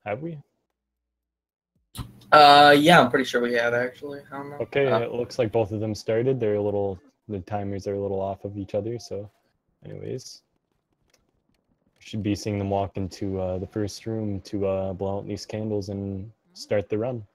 Have we? Yeah, I'm pretty sure we have actually. I don't know. Okay, it looks like both of them started. They're a little, the timers are a little off of each other. So, anyways, should be seeing them walk into the first room to blow out these candles and start the run.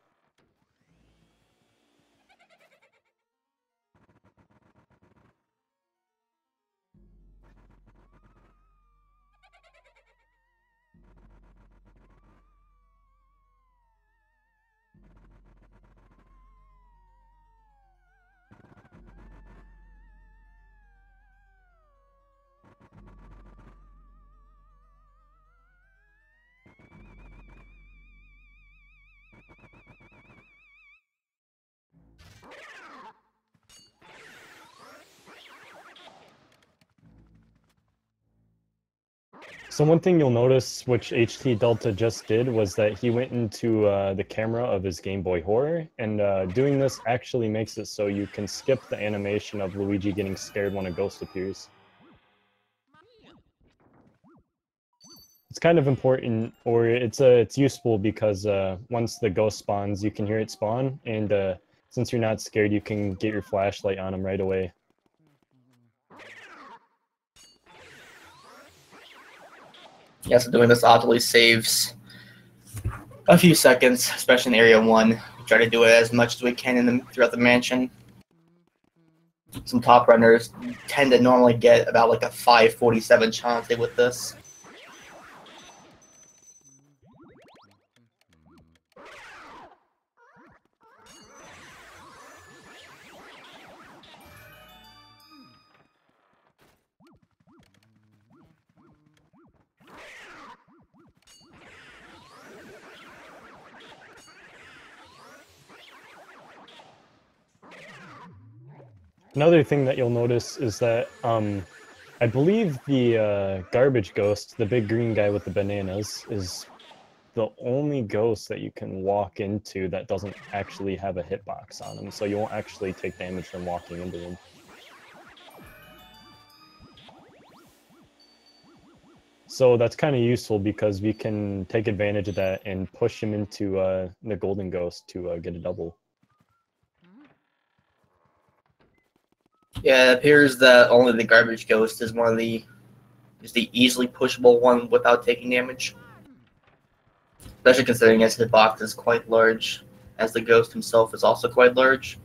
So one thing you'll notice, which HTDelta just did, was that he went into the camera of his Game Boy Horror, and doing this actually makes it so you can skip the animation of Luigi getting scared when a ghost appears. It's kind of important, or it's useful because once the ghost spawns, you can hear it spawn, and since you're not scared, you can get your flashlight on him right away. Yeah, so doing this automatically saves a few seconds, especially in Area 1. We try to do it as much as we can throughout the mansion. Some top runners tend to normally get about like a 547 chance with this. Another thing that you'll notice is that I believe the garbage ghost, the big green guy with the bananas, is the only ghost that you can walk into that doesn't actually have a hitbox on him, so you won't actually take damage from walking into him. So that's kind of useful because we can take advantage of that and push him into the golden ghost to get a double. Yeah, it appears that only the garbage ghost is the easily pushable one without taking damage. Especially considering his hitbox is quite large, as the ghost himself is also quite large.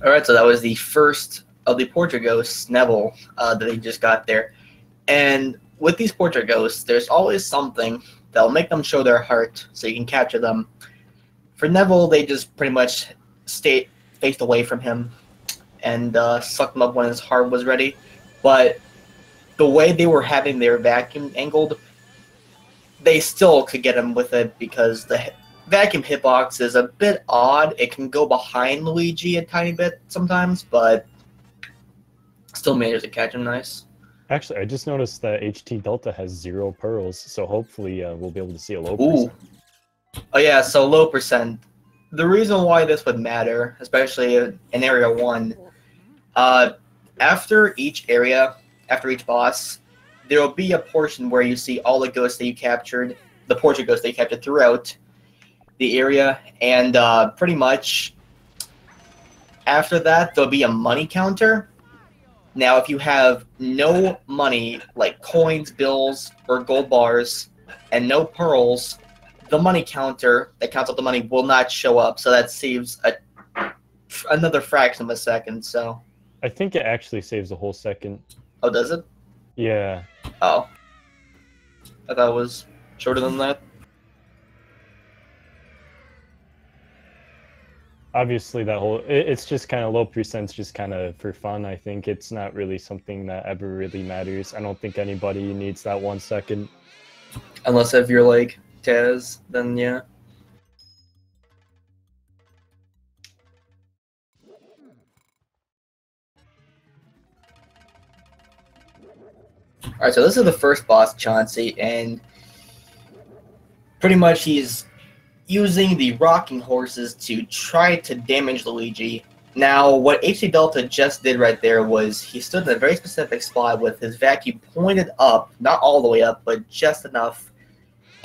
Alright, so that was the first of the portrait ghosts, Neville, that they just got there. And with these portrait ghosts, there's always something that'll make them show their heart so you can capture them. For Neville, they just pretty much stay faced away from him and sucked him up when his heart was ready. But the way they were having their vacuum angled, they still could get him with it because the vacuum hitbox is a bit odd. It can go behind Luigi a tiny bit sometimes, but still manages to catch him nice. Actually, I just noticed that HTDelta has 0 pearls, so hopefully we'll be able to see a low percent. Oh yeah, so low percent. The reason why this would matter, especially in Area 1, after each area, after each boss, there will be a portion where you see all the ghosts that you captured, the portrait ghosts that you captured throughout the area, and pretty much after that, there'll be a money counter. Now, if you have no money, like coins, bills, or gold bars, and no pearls, the money counter that counts up the money will not show up, so that saves another fraction of a second, so... I think it actually saves a whole second. Oh, does it? Yeah. Oh. I thought it was shorter than that. Obviously, that whole... It's just kind of low percent, just kind of for fun, I think. It's not really something that ever really matters. I don't think anybody needs that 1 second. Unless if you're, like, Taz, then yeah. Alright, so this is the first boss, Chauncey, and pretty much he's using the rocking horses to try to damage Luigi. Now, what HTDelta just did right there was he stood in a very specific spot with his vacuum pointed up, not all the way up, but just enough,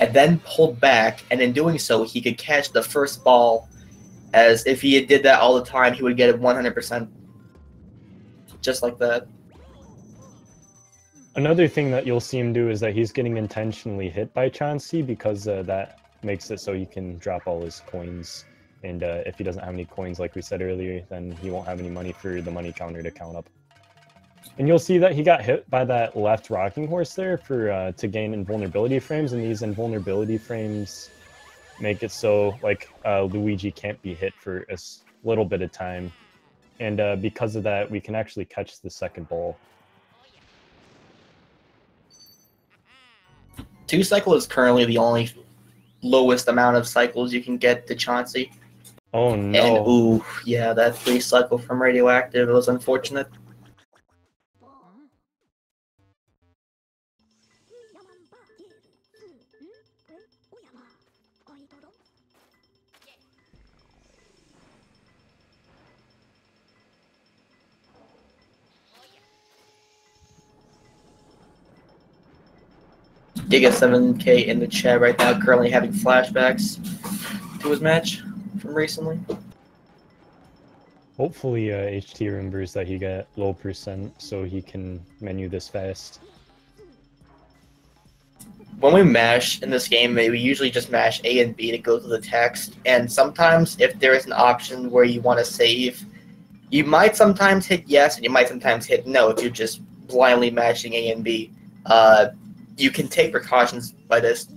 and then pulled back, and in doing so, he could catch the first ball, as if he did that all the time, he would get it 100%. Just like that. Another thing that you'll see him do is that he's getting intentionally hit by Chauncey because that makes it so he can drop all his coins. And if he doesn't have any coins, like we said earlier, then he won't have any money for the money counter to count up. And you'll see that he got hit by that left rocking horse there for to gain invulnerability frames, and these invulnerability frames make it so like Luigi can't be hit for a little bit of time. And because of that, we can actually catch the second ball. 2 cycle is currently the only lowest amount of cycles you can get to Chauncey. Oh no. And ooh, yeah, that 3 cycle from Radioactive was unfortunate. Giga 7K in the chat right now, currently having flashbacks to his match from recently. Hopefully HT remembers that he got low percent so he can menu this fast. When we mash in this game, we usually just mash A and B to go through the text, and sometimes if there is an option where you want to save, you might sometimes hit yes and you might sometimes hit no if you're just blindly mashing A and B. You can take precautions by this,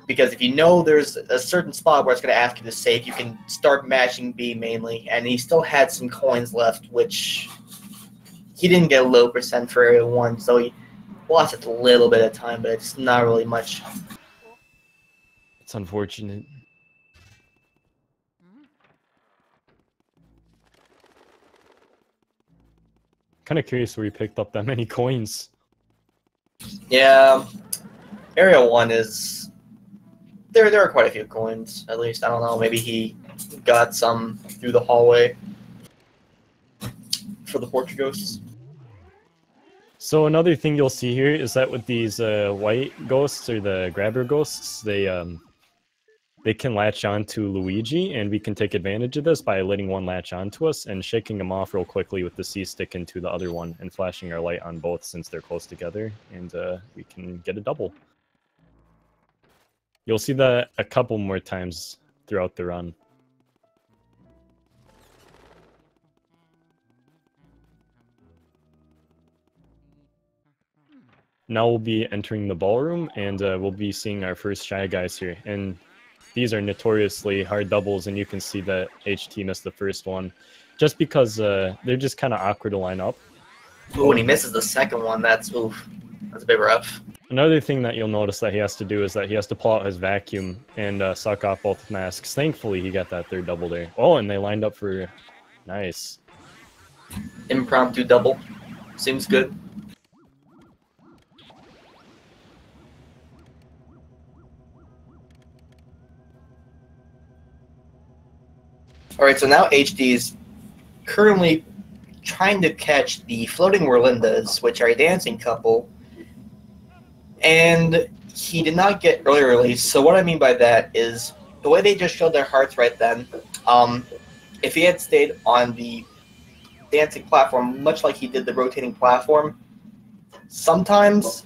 because if you know there's a certain spot where it's going to ask you to save, you can start mashing B mainly, and he still had some coins left, which he didn't get a low percent for area 1, so he lost a little bit of time, but it's not really much. It's unfortunate. Kind of curious where he picked up that many coins. Yeah, area 1 is... There are quite a few coins, at least. I don't know, maybe he got some through the hallway for the Portrait Ghosts. So another thing you'll see here is that with these white ghosts, or the grabber ghosts, they can latch on to Luigi, and we can take advantage of this by letting one latch onto us and shaking them off real quickly with the C stick into the other one and flashing our light on both since they're close together, and we can get a double. You'll see that a couple more times throughout the run. Now we'll be entering the ballroom, and we'll be seeing our first Shy Guys here. And these are notoriously hard doubles, and you can see that HT missed the first one, just because they're just kind of awkward to line up. Ooh, and he misses the second one. That's a bit rough. Another thing that you'll notice that he has to do is that he has to pull out his vacuum and suck off both masks. Thankfully, he got that third double there. Oh, and they lined up for... Nice. Impromptu double. Seems good. Alright, so now HD is currently trying to catch the Floating Merlindas, which are a dancing couple, and he did not get early release. So what I mean by that is, the way they just showed their hearts right then, if he had stayed on the dancing platform, much like he did the rotating platform, sometimes,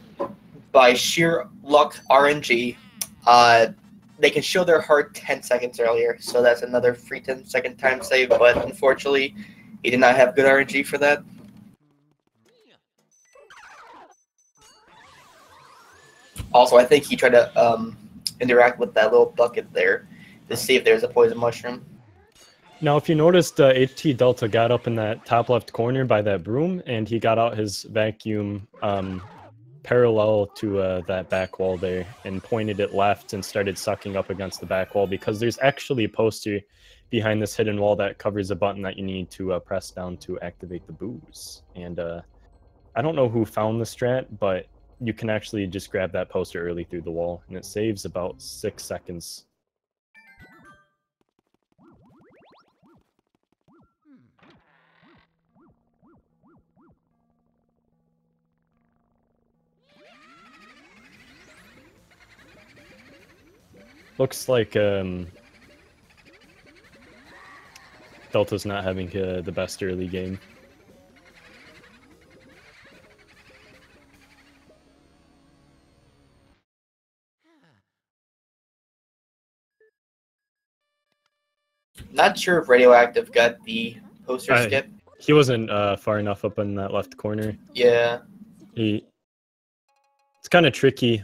by sheer luck, RNG, they can show their heart 10 seconds earlier, so that's another free 10-second time save, but unfortunately, he did not have good RNG for that. Also, I think he tried to interact with that little bucket there to see if there's a poison mushroom. Now, if you noticed, HTDelta got up in that top left corner by that broom, and he got out his vacuum parallel to that back wall there and pointed it left and started sucking up against the back wall, because there's actually a poster behind this hidden wall that covers a button that you need to press down to activate the booze. And I don't know who found the strat, but you can actually just grab that poster early through the wall, and it saves about 6 seconds. Looks like Delta's not having the best early game. Not sure if Radioactive got the poster skip. He wasn't far enough up in that left corner. Yeah. It's kind of tricky.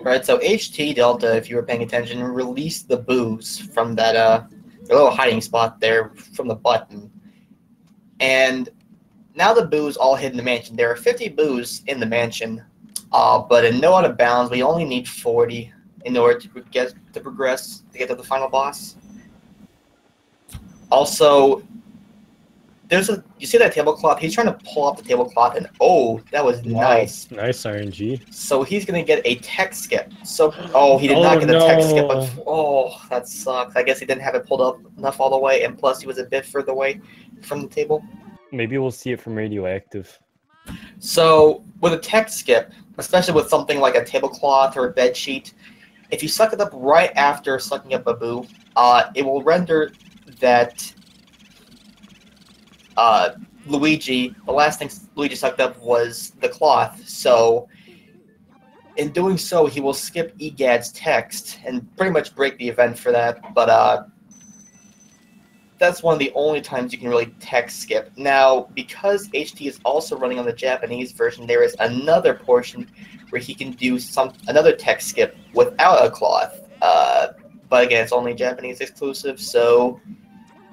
Right, so HTDelta, if you were paying attention, released the booze from that little hiding spot there from the button. And now the booze all hid in the mansion. There are 50 boos in the mansion, but in no out of bounds, we only need 40 in order to progress to get to the final boss. Also, you see that tablecloth? He's trying to pull off the tablecloth, and oh, that was nice. Nice RNG. So he's gonna get a tech skip. So he did not get the tech skip. But, that sucks. I guess he didn't have it pulled up enough all the way, and plus he was a bit further away from the table. Maybe we'll see it from Radioactive. So with a tech skip, especially with something like a tablecloth or a bed sheet, if you suck it up right after sucking up a boo, it will render that Luigi, the last thing Luigi sucked up was the cloth, so in doing so, he will skip EGAD's text and pretty much break the event for that, but that's one of the only times you can really text skip. Now, because HT is also running on the Japanese version, there is another portion where he can do another text skip without a cloth, but again, it's only Japanese exclusive, so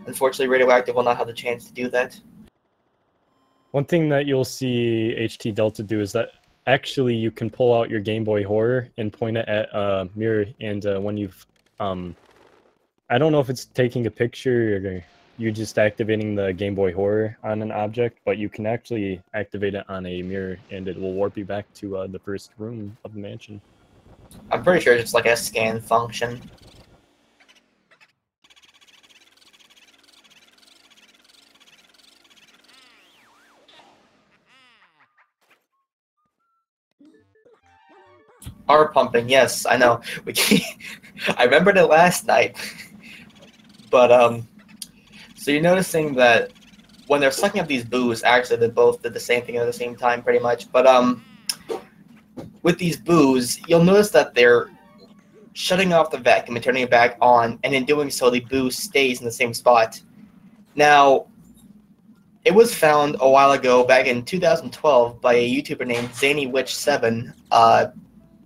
unfortunately, Radioactive will not have the chance to do that. One thing that you'll see HTDelta do is that actually you can pull out your Game Boy Horror and point it at a mirror, and when you've... I don't know if it's taking a picture or you just activating the Game Boy Horror on an object, but you can actually activate it on a mirror, and it will warp you back to the first room of the mansion. I'm pretty sure it's like a scan function. R pumping, yes, I know. I remembered it last night. But so you're noticing that when they're sucking up these boos, actually they both did the same thing at the same time, pretty much. But with these boos, you'll notice that they're shutting off the vacuum and turning it back on, and in doing so, the boo stays in the same spot. Now, it was found a while ago, back in 2012, by a YouTuber named ZanyWitch7,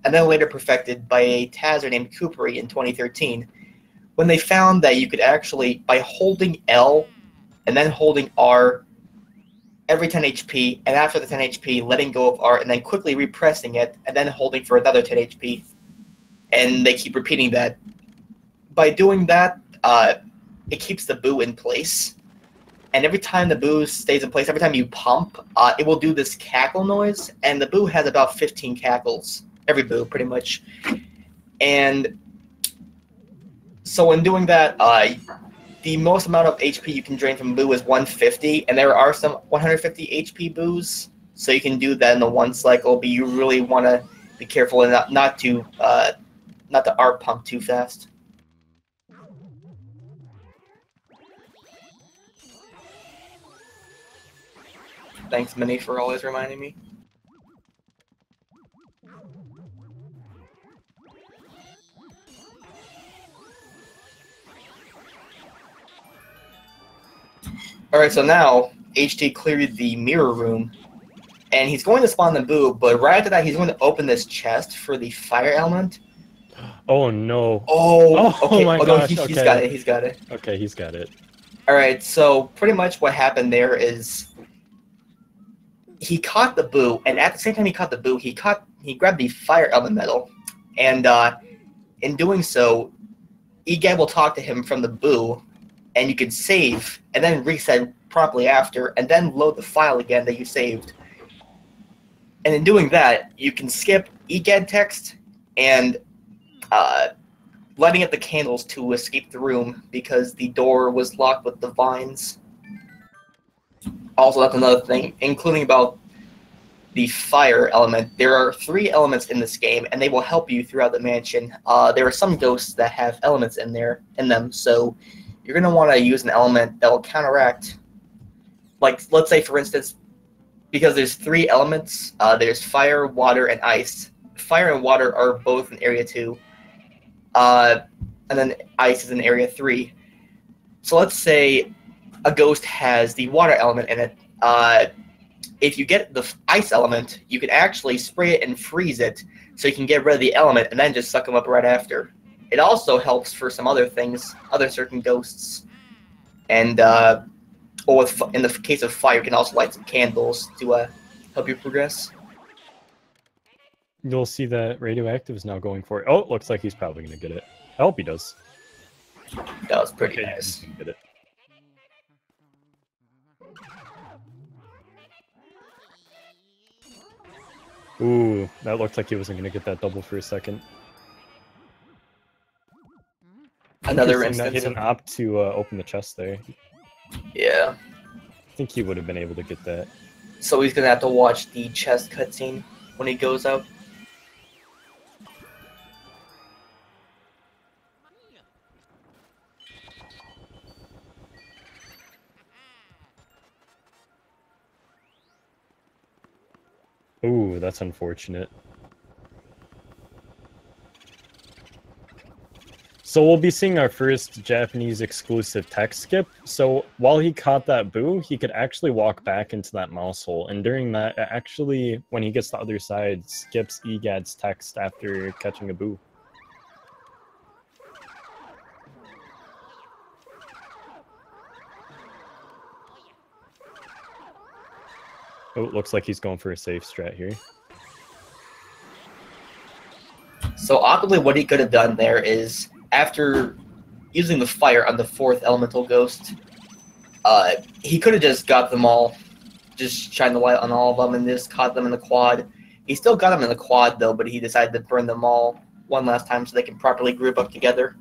and then later perfected by a Tazer named Coopery in 2013, when they found that you could actually, by holding L and then holding R every 10 HP, and after the 10 HP, letting go of R and then quickly repressing it, and then holding for another 10 HP, and they keep repeating that. By doing that, it keeps the boo in place. And every time the boo stays in place, every time you pump, it will do this cackle noise, and the boo has about 15 cackles. Every boo, pretty much. And so in doing that, the most amount of HP you can drain from boo is 150, and there are some 150 HP boos, so you can do that in the one cycle, but you really want to be careful and not to R pump too fast. Thanks, Minnie, for always reminding me. Alright, so now HT cleared the mirror room, and he's going to spawn the boo, but right after that he's going to open this chest for the fire element, Oh no. Oh, Oh okay. my Oh no, gosh. he's got Okay. it. He's got it. Okay, he's got it. All right. So pretty much what happened there is he caught the boo, and at the same time he caught the boo, he grabbed the fire elemental, and in doing so, Egad will talk to him from the boo, and you can save and then reset promptly after, and then load the file again that you saved. And in doing that, you can skip Egad text and lighting up the candles to escape the room because the door was locked with the vines. Also, that's another thing, including about the fire element. There are 3 elements in this game, and they will help you throughout the mansion. There are some ghosts that have elements in them, so you're going to want to use an element that will counteract. Like, let's say, for instance, because there's 3 elements, there's fire, water, and ice. Fire and water are both in Area 2, and then ice is in Area 3. So let's say a ghost has the water element in it. If you get the ice element, you can actually spray it and freeze it, so you can get rid of the element and then just suck them up right after. It also helps for some other things, other certain ghosts. And or in the case of fire, you can also light some candles to help you progress. You'll see that radioactive is now going for it. Oh, looks like he's probably going to get it. I hope he does. That was pretty Okay, yeah, he's nice. gonna get it. Ooh, that looked like he wasn't going to get that double for a second. Another Interesting that he instance didn't of opt to open the chest there. yeah. I think he would have been able to get that. So he's gonna have to watch the chest cutscene when he goes out. Ooh, that's unfortunate. So we'll be seeing our first Japanese exclusive text skip. So while he caught that boo, he could actually walk back into that mouse hole. And during that, actually, when he gets to the other side, skips Egad's text after catching a boo. Oh, looks like he's going for a safe strat here. So optimally, what he could have done there is, after using the fire on the 4th elemental ghost, he could have just got them all, just shined the light on all of them and just caught them in the quad. He still got them in the quad, though, but he decided to burn them all one last time so they can properly group up together,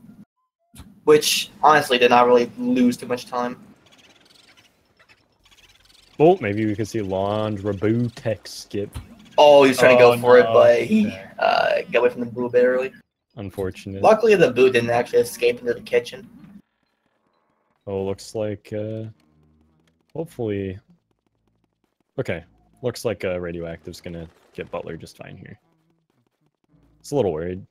which, honestly, did not really lose too much time. Oh, maybe we could see Laundra boo text skip. Oh, he was trying to go for it, no. but he got away from the boo a bit early. Unfortunate. Luckily, the boo didn't actually escape into the kitchen. Oh, looks like, hopefully... Okay, looks like Radioactive's gonna get Butler just fine here. It's a little worried.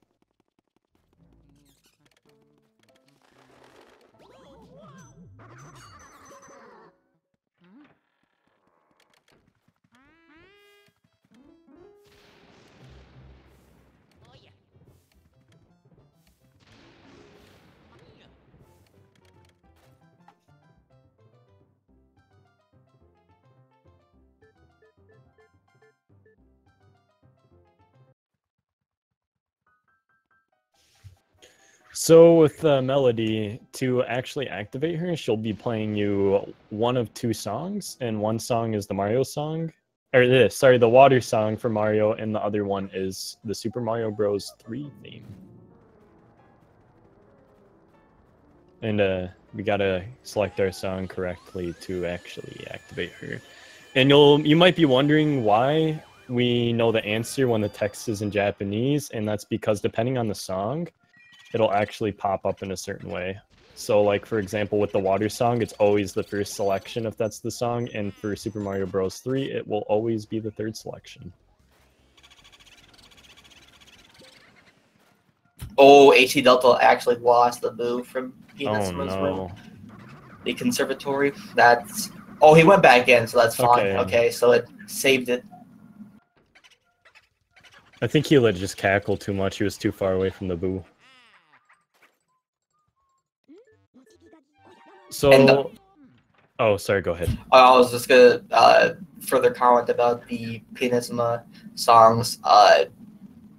So with Melody, to actually activate her, she'll be playing you one of 2 songs, and one song is the Mario song, or the water song for Mario, and the other one is the Super Mario Bros. 3 theme. And we gotta select our song correctly to actually activate her. And you might be wondering why we know the answer when the text is in Japanese, and that's because depending on the song, it'll actually pop up in a certain way. So like, for example, with the water song, it's always the first selection if that's the song, and for Super Mario Bros. 3, it will always be the 3rd selection. Oh, HTDelta actually lost the boo from Peanuts Oh no. The conservatory. That's... Oh, he went back in, so that's fine. Okay. Okay, so it saved it. I think he let just cackle too much. He was too far away from the boo. So, oh, sorry. Go ahead. I was just gonna further comment about the Pianisma songs.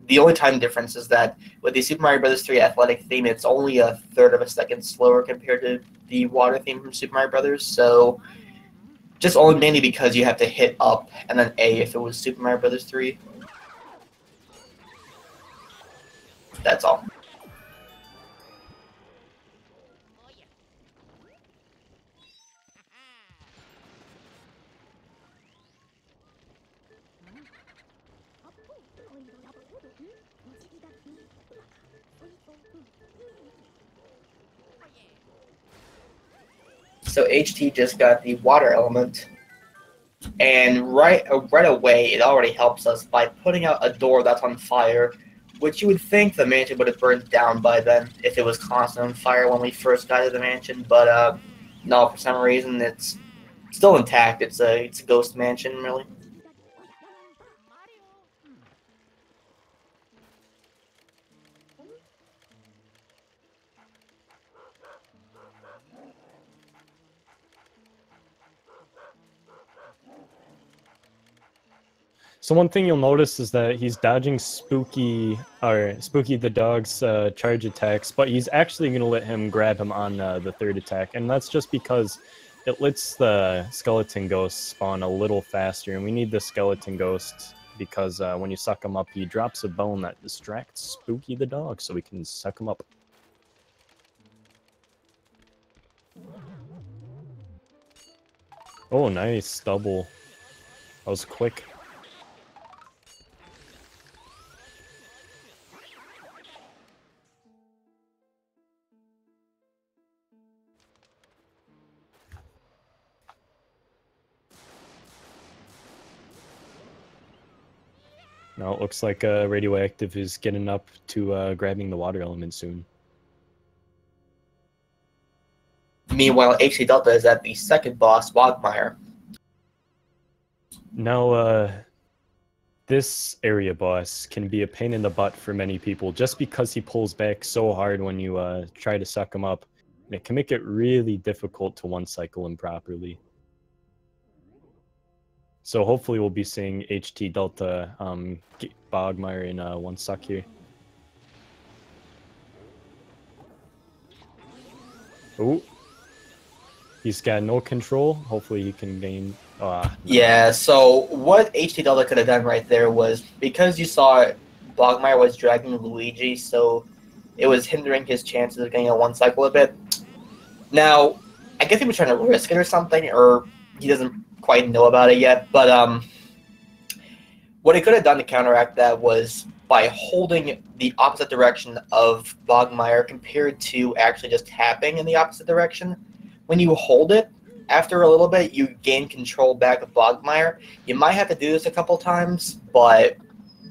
The only time difference is that with the Super Mario Bros. 3 athletic theme, it's only a third of a second slower compared to the water theme from Super Mario Bros. So, just only mainly because you have to hit up and then A if it was Super Mario Bros. 3. That's all. So HT just got the water element, and right away it already helps us by putting out a door that's on fire, which you would think the mansion would have burned down by then if it was constantly on fire when we first got to the mansion, but no, for some reason it's still intact. It's a ghost mansion, really. So one thing you'll notice is that he's dodging Spooky the dog's charge attacks, but he's actually going to let him grab him on the third attack, and that's just because it lets the skeleton ghost spawn a little faster, and we need the skeleton ghost because when you suck him up, he drops a bone that distracts Spooky the dog, so we can suck him up. Oh, nice double. That was quick. Now it looks like Radioactive is getting up to grabbing the water element soon. Meanwhile, HTDelta is at the second boss, Wogmire. Now, this area boss can be a pain in the butt for many people just because he pulls back so hard when you try to suck him up. And it can make it really difficult to one-cycle him properly. So hopefully we'll be seeing HTDelta Bogmire in one suck here. Oh, he's got no control. Hopefully he can gain. No. Yeah. So what HTDelta could have done right there was, because you saw Bogmire was dragging Luigi, so it was hindering his chances of getting a one cycle a bit. Now, I guess he was trying to risk it or something, or he doesn't quite know about it yet, but what he could have done to counteract that was by holding the opposite direction of Bogmire compared to actually just tapping in the opposite direction. When you hold it, after a little bit, you gain control back of Bogmire. You might have to do this a couple times, but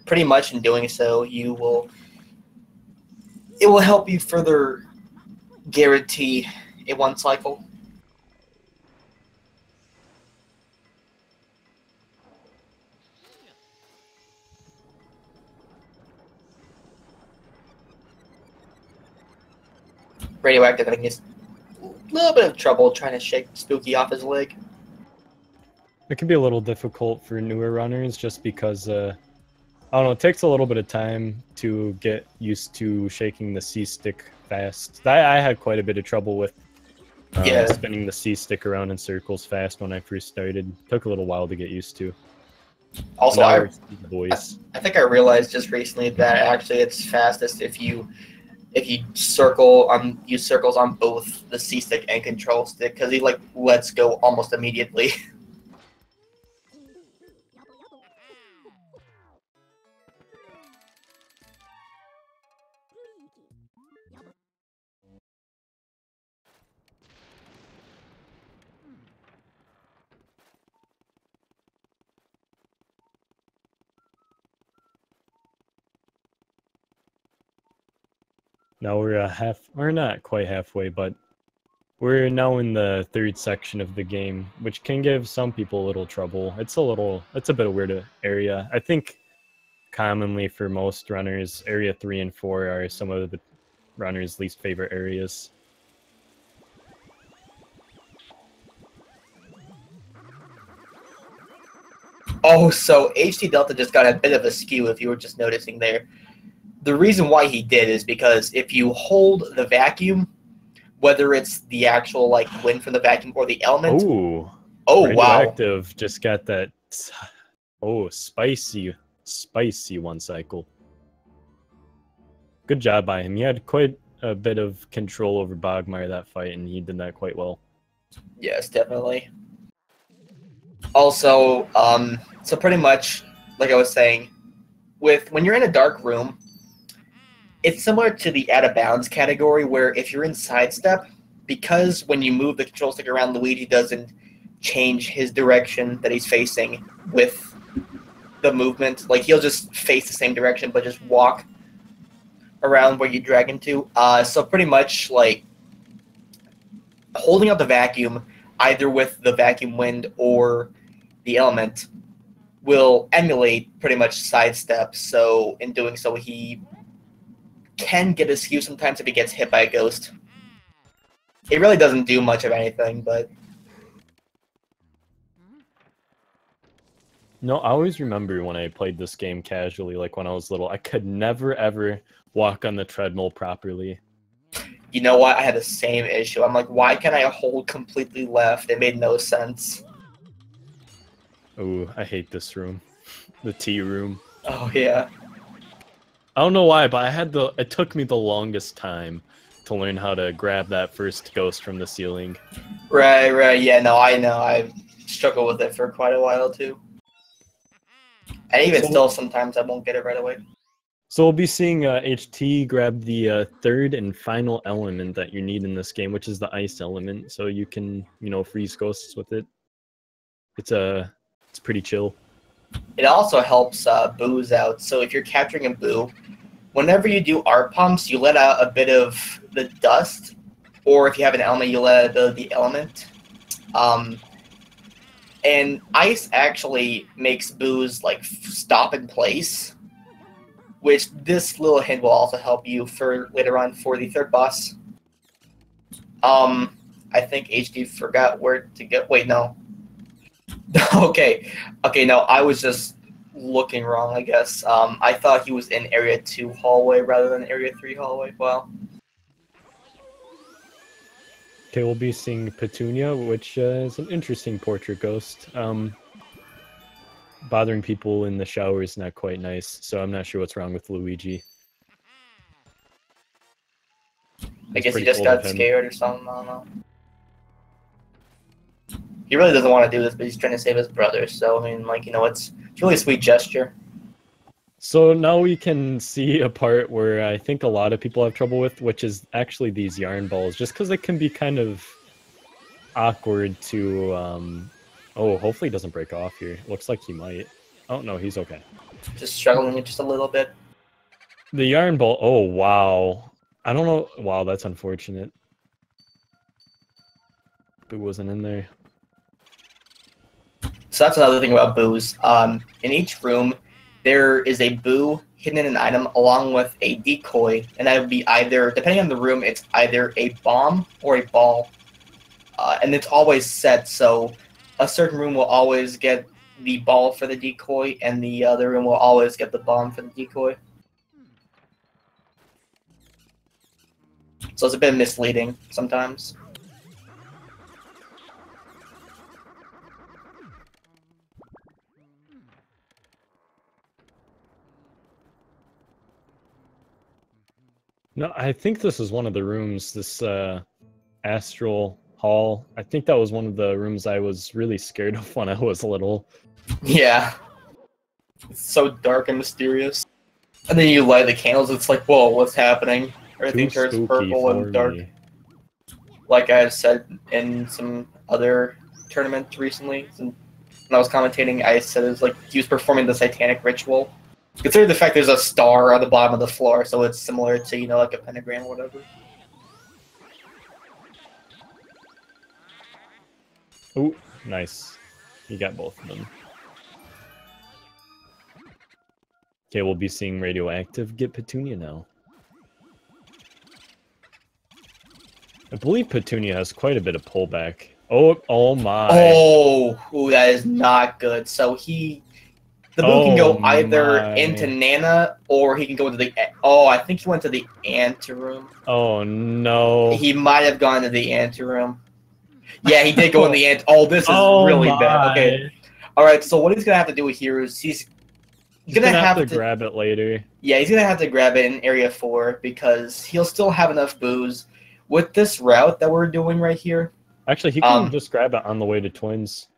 pretty much in doing so, it will help you further guarantee a one cycle. Radioactive, I think, is a little bit of trouble trying to shake Spooky off his leg. It can be a little difficult for newer runners just because, I don't know, it takes a little bit of time to get used to shaking the C-stick fast. I had quite a bit of trouble with spinning the C-stick around in circles fast when I first started. Took a little while to get used to. Also, I think I realized just recently that actually it's fastest if you use circles on both the C stick and control stick, because he lets go almost immediately. Now we're not quite halfway, but we're now in the third section of the game, which can give some people a little trouble. It's a bit of a weird area. I think commonly for most runners, Area 3 and 4 are some of the runners' least favorite areas. Oh, so HTDelta just got a bit of a skew if you were just noticing there. The reason why he did is because if you hold the vacuum, whether it's the actual like wind from the vacuum or the element. Oh, wow. radioactive just got that. Oh, spicy one cycle. Good job by him. He had quite a bit of control over Bogmire that fight, and he did that quite well. Yes, definitely. Also, so pretty much, like I was saying, when you're in a dark room, it's similar to the out of bounds category where if you're in sidestep, because when you move the control stick around, Luigi doesn't change his direction that he's facing with the movement. Like he'll just face the same direction but just walk around where you drag him to. So pretty much like holding out the vacuum, either with the vacuum wind or the element, will emulate pretty much sidestep. So in doing so, he can get askew sometimes if he gets hit by a ghost. It really doesn't do much of anything, but... No, I always remember when I played this game casually, like when I was little, I could never, ever walk on the treadmill properly. You know what? I had the same issue. I'm like, why can't I hold completely left? It made no sense. Oh, I hate this room. The tea room. Oh, yeah. I don't know why, but it took me the longest time to learn how to grab that first ghost from the ceiling. Right. Yeah, no, I know. I've struggled with it for quite a while, too. And even still, sometimes I won't get it right away. So we'll be seeing HT grab the third and final element that you need in this game, which is the ice element. So you can, freeze ghosts with it. It's pretty chill. It also helps boos out. So if you're capturing a boo, whenever you do art pumps, you let out a bit of the dust, or if you have an element, you let out the element. And ice actually makes boos like stop in place, which this little hint will also help you for later on for the third boss. I think HD forgot where to go. Wait, no. Okay, no, I was just looking wrong, I guess. I thought he was in Area 2 hallway rather than Area 3 hallway. Well. Okay, we'll be seeing Petunia, which is an interesting portrait ghost. Bothering people in the shower is not quite nice, so I'm not sure what's wrong with Luigi. I guess he just got scared or something, I don't know. He really doesn't want to do this, but he's trying to save his brother, so, I mean, like, it's really a sweet gesture. So now we can see a part where I think a lot of people have trouble with, which is actually these yarn balls, just because it can be kind of awkward to... Oh, hopefully he doesn't break off here. Looks like he might. Oh, no, he's okay. Just struggling just a little bit. The yarn ball... Oh, wow. I don't know... Wow, that's unfortunate. Boo wasn't in there. So that's another thing about boos. In each room, there is a boo hidden in an item along with a decoy, and that would be either, depending on the room, it's either a bomb or a ball. And it's always set, so a certain room will always get the ball for the decoy, and the other room will always get the bomb for the decoy. So it's a bit misleading sometimes. No, I think this is one of the rooms, this astral hall. I think that was one of the rooms I was really scared of when I was little. Yeah. It's so dark and mysterious. And then you light the candles, it's like, whoa, what's happening? Everything turns purple and dark. Like I said in some other tournament recently, when I was commentating, I said it was like he was performing the satanic ritual. Consider the fact there's a star on the bottom of the floor, so it's similar to, like a pentagram or whatever. Ooh, nice. You got both of them. Okay, we'll be seeing Radioactive get Petunia now. I believe Petunia has quite a bit of pullback. Oh my. Oh, ooh, that is not good. So the boo can go either into Nana or he can go into the. Oh, I think he went to the anteroom. Oh no. He might have gone to the anteroom. Yeah, he did go in the ant. Oh, this is really bad. Okay. All right. So what he's gonna have to do here is he's gonna have to grab it later. Yeah, he's gonna have to grab it in Area 4 because he'll still have enough boos with this route that we're doing right here. Actually, he can just grab it on the way to Twins.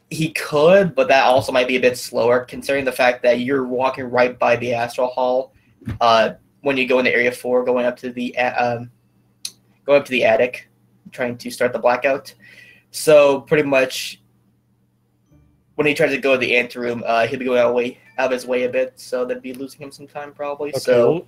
He could, but that also might be a bit slower, considering the fact that you're walking right by the Astral Hall when you go into Area 4, going up to the attic, trying to start the blackout. So pretty much, when he tries to go to the anteroom, he'll be going out of his way a bit, so that'd be losing him some time probably. Okay, so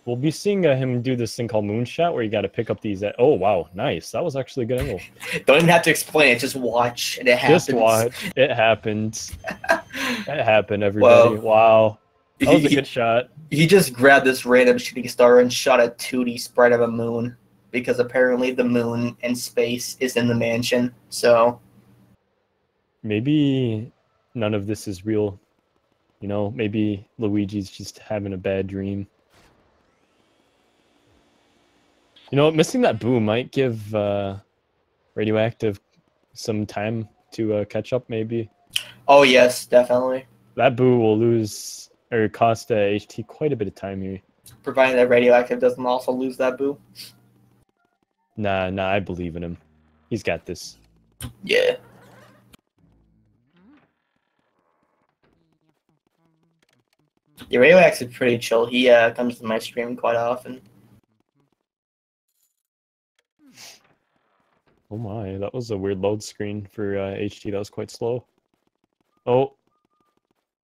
we'll be seeing him do this thing called Moonshot, where you got to pick up these. Oh wow, nice! That was actually a good angle. Don't even have to explain it; just watch, and it happens. Just watch. It happened. It happened, everybody. Well, wow, that was a good shot. He just grabbed this random shooting star and shot a 2D sprite of a moon, because apparently the moon and space is in the mansion. So maybe none of this is real. You know, maybe Luigi's just having a bad dream. You know, missing that boo might give Radioactive some time to catch up, maybe. Oh, yes, definitely. That boo will lose, or cost HT quite a bit of time here. Providing that Radioactive doesn't also lose that boo. Nah, I believe in him. He's got this. Yeah. Yeah, Radioactive's pretty chill. He comes to my stream quite often. Oh my, that was a weird load screen for HT. That was quite slow. Oh,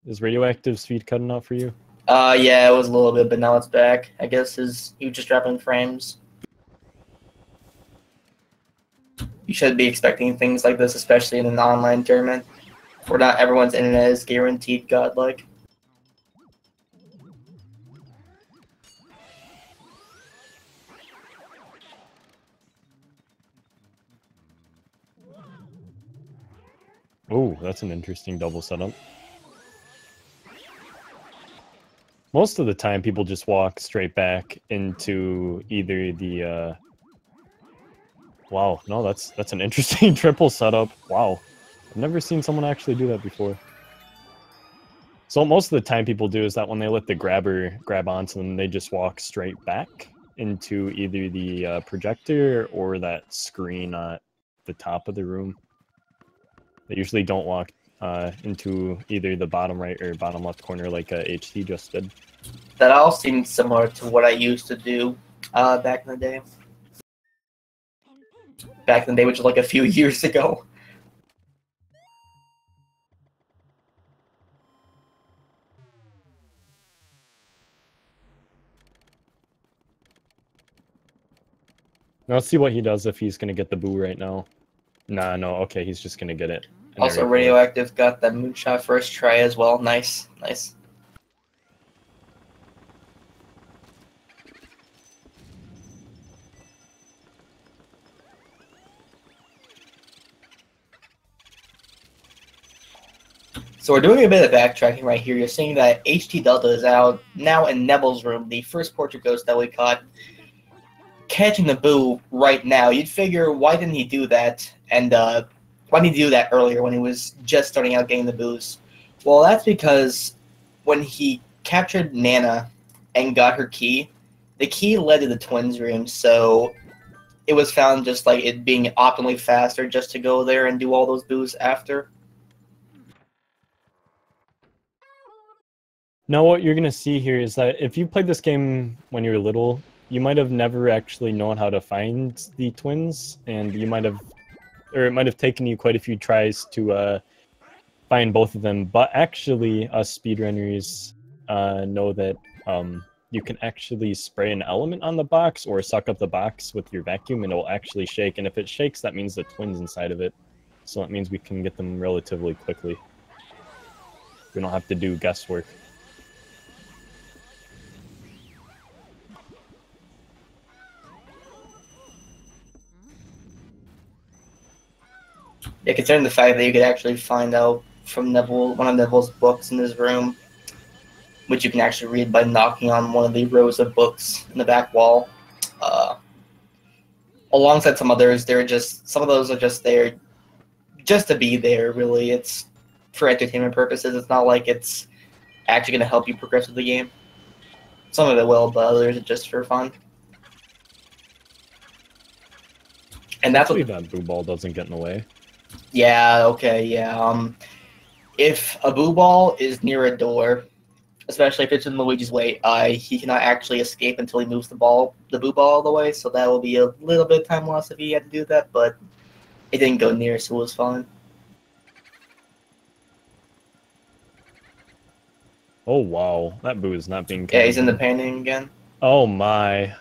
is Radioactive speed cutting out for you? Yeah, it was a little bit, but now it's back. I guess he was just dropping frames. You should be expecting things like this, especially in an online tournament, where not everyone's internet is guaranteed godlike. Oh, that's an interesting double setup. Most of the time, people just walk straight back into either the... Wow, no, that's an interesting triple setup. Wow, I've never seen someone actually do that before. So most of the time people do is that when they let the grabber grab onto them, they just walk straight back into either the projector or that screen at the top of the room. They usually don't walk into either the bottom right or bottom left corner like HT just did. That all seems similar to what I used to do back in the day. Back in the day, which was like a few years ago. Now let's see what he does if he's going to get the boo right now. Nah, no, okay, he's just going to get it. Also, Radioactive got that moonshot first try as well. Nice, nice. So we're doing a bit of backtracking right here. You're seeing that HTDelta is out now in Nebel's room, the first portrait ghost that we caught. Catching the boo right now. You'd figure, why didn't he do that? And why didn't he do that earlier when he was just starting out getting the boos? Well, that's because when he captured Nana and got her key, the key led to the twins' room, so it was found just like it being optimally faster just to go there and do all those boos after. Now what you're going to see here is that if you played this game when you were little, you might have never actually known how to find the twins, and you might have, or it might have taken you quite a few tries to find both of them. But actually, us speedrunners know that you can actually spray an element on the box or suck up the box with your vacuum, and it will actually shake. And if it shakes, that means the twins inside of it. So that means we can get them relatively quickly. We don't have to do guesswork. Yeah, considering the fact that you could actually find out from Neville, one of Neville's books in his room, which you can actually read by knocking on one of the rows of books in the back wall. Alongside some others, some of those are just there just to be there, really. It's for entertainment purposes. It's not like it's actually going to help you progress with the game. Some of it will, but others are just for fun. And that's Hopefully that boo ball doesn't get in the way. Yeah, okay, yeah. If a boo ball is near a door, especially if it's in Luigi's way, he cannot actually escape until he moves the boo ball all the way, so that will be a little bit of time loss if he had to do that, but it didn't go near, so it was fine. Oh wow, that boo is not being. Yeah, he's in the painting again. Oh my.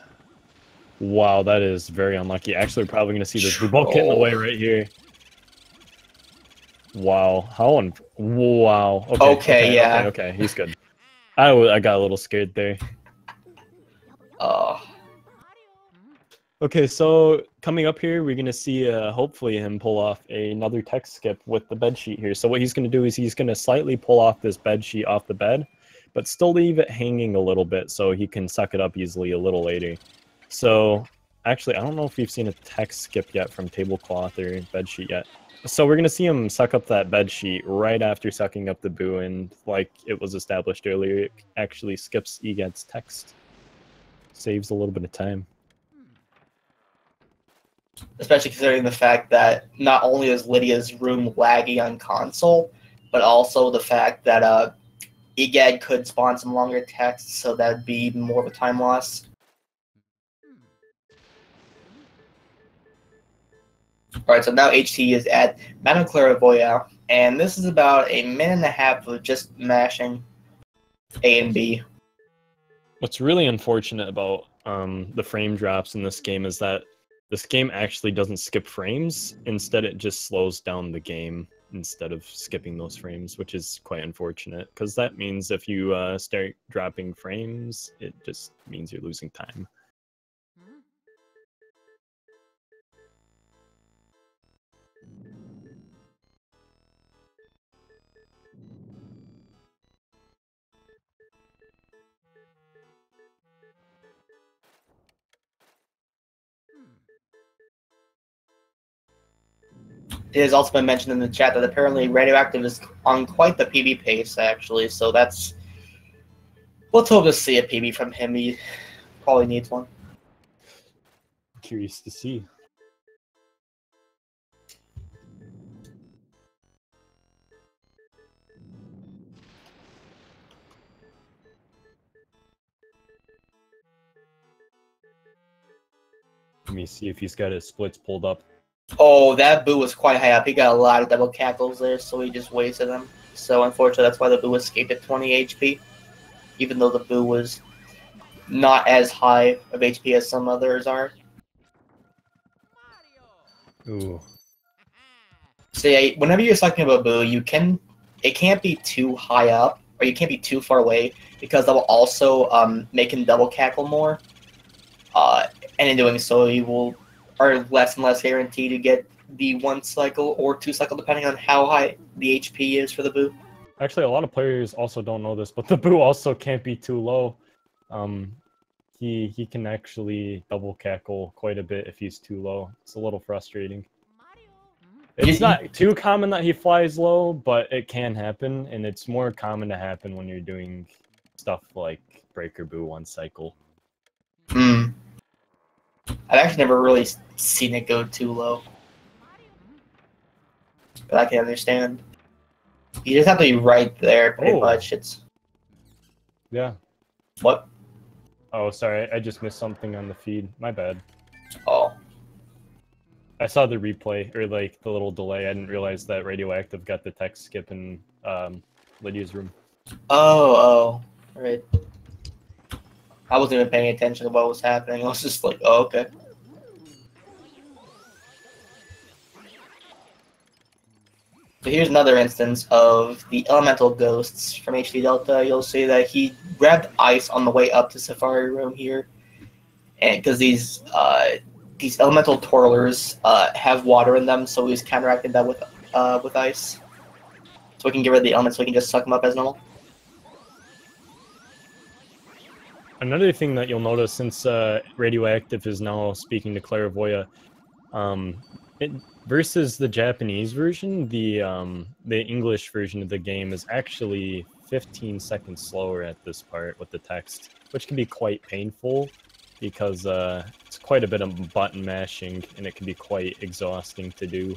Wow, that is very unlucky. Actually, we're probably going to see this boo ball get in the way right here. Wow, wow. Okay, yeah. okay, he's good. I got a little scared there. Okay, so coming up here, we're going to see hopefully him pull off another tech skip with the bed sheet here. So what he's going to do is he's going to slightly pull off this bed sheet off the bed, but still leave it hanging a little bit so he can suck it up easily a little later. So actually, I don't know if we've seen a tech skip yet from tablecloth or bed sheet yet. So we're going to see him suck up that bed sheet right after sucking up the boo, and like it was established earlier, it actually skips Egad's text. Saves a little bit of time. Especially considering the fact that not only is Lydia's room laggy on console, but also the fact that Egad could spawn some longer texts, so that would be more of a time loss. Alright, so now HT is at Madame Clairvoyant, and this is about a minute and a half of just mashing A and B. What's really unfortunate about the frame drops in this game is that this game actually doesn't skip frames. Instead, it just slows down the game instead of skipping those frames, which is quite unfortunate, because that means if you start dropping frames, it just means you're losing time. It has also been mentioned in the chat that apparently Radioactive is on quite the PB pace, actually, so that's... Let's hope to see a PB from him. He probably needs one. Curious to see. Let me see if he's got his splits pulled up. Oh, that boo was quite high up. He got a lot of double cackles there, so he just wasted them. So unfortunately, that's why the boo escaped at 20 HP, even though the boo was not as high of HP as some others are. Ooh. So yeah, whenever you're selecting a boo, it can't be too high up, or you can't be too far away, because that will also make him double cackle more. And in doing so, you are less and less guaranteed to get the 1 cycle or 2 cycle, depending on how high the HP is for the boo. Actually, a lot of players also don't know this, but the boo also can't be too low. He can actually double cackle quite a bit if he's too low. It's a little frustrating. It's not too common that he flies low, but it can happen, and it's more common to happen when you're doing stuff like Breaker Boo 1 cycle. I've actually never really seen it go too low. But I can understand. You just have to be right there, pretty much. Yeah. What? Oh, sorry. I just missed something on the feed. My bad. Oh. I saw the replay, or like the little delay. I didn't realize that Radioactive got the text skip in Lydia's room. Oh. Right. I wasn't even paying attention to what was happening. I was just like, oh, okay. So here's another instance of the elemental ghosts from HTDelta. You'll see that he grabbed ice on the way up to Safari Room here, and because these elemental twirlers have water in them, so he's counteracting that with ice. So we can get rid of the elements, so we can just suck them up as normal. Another thing that you'll notice, since Radioactive is now speaking to Clairvoya, versus the Japanese version, the English version of the game is actually 15 seconds slower at this part with the text, which can be quite painful because it's quite a bit of button mashing and it can be quite exhausting to do.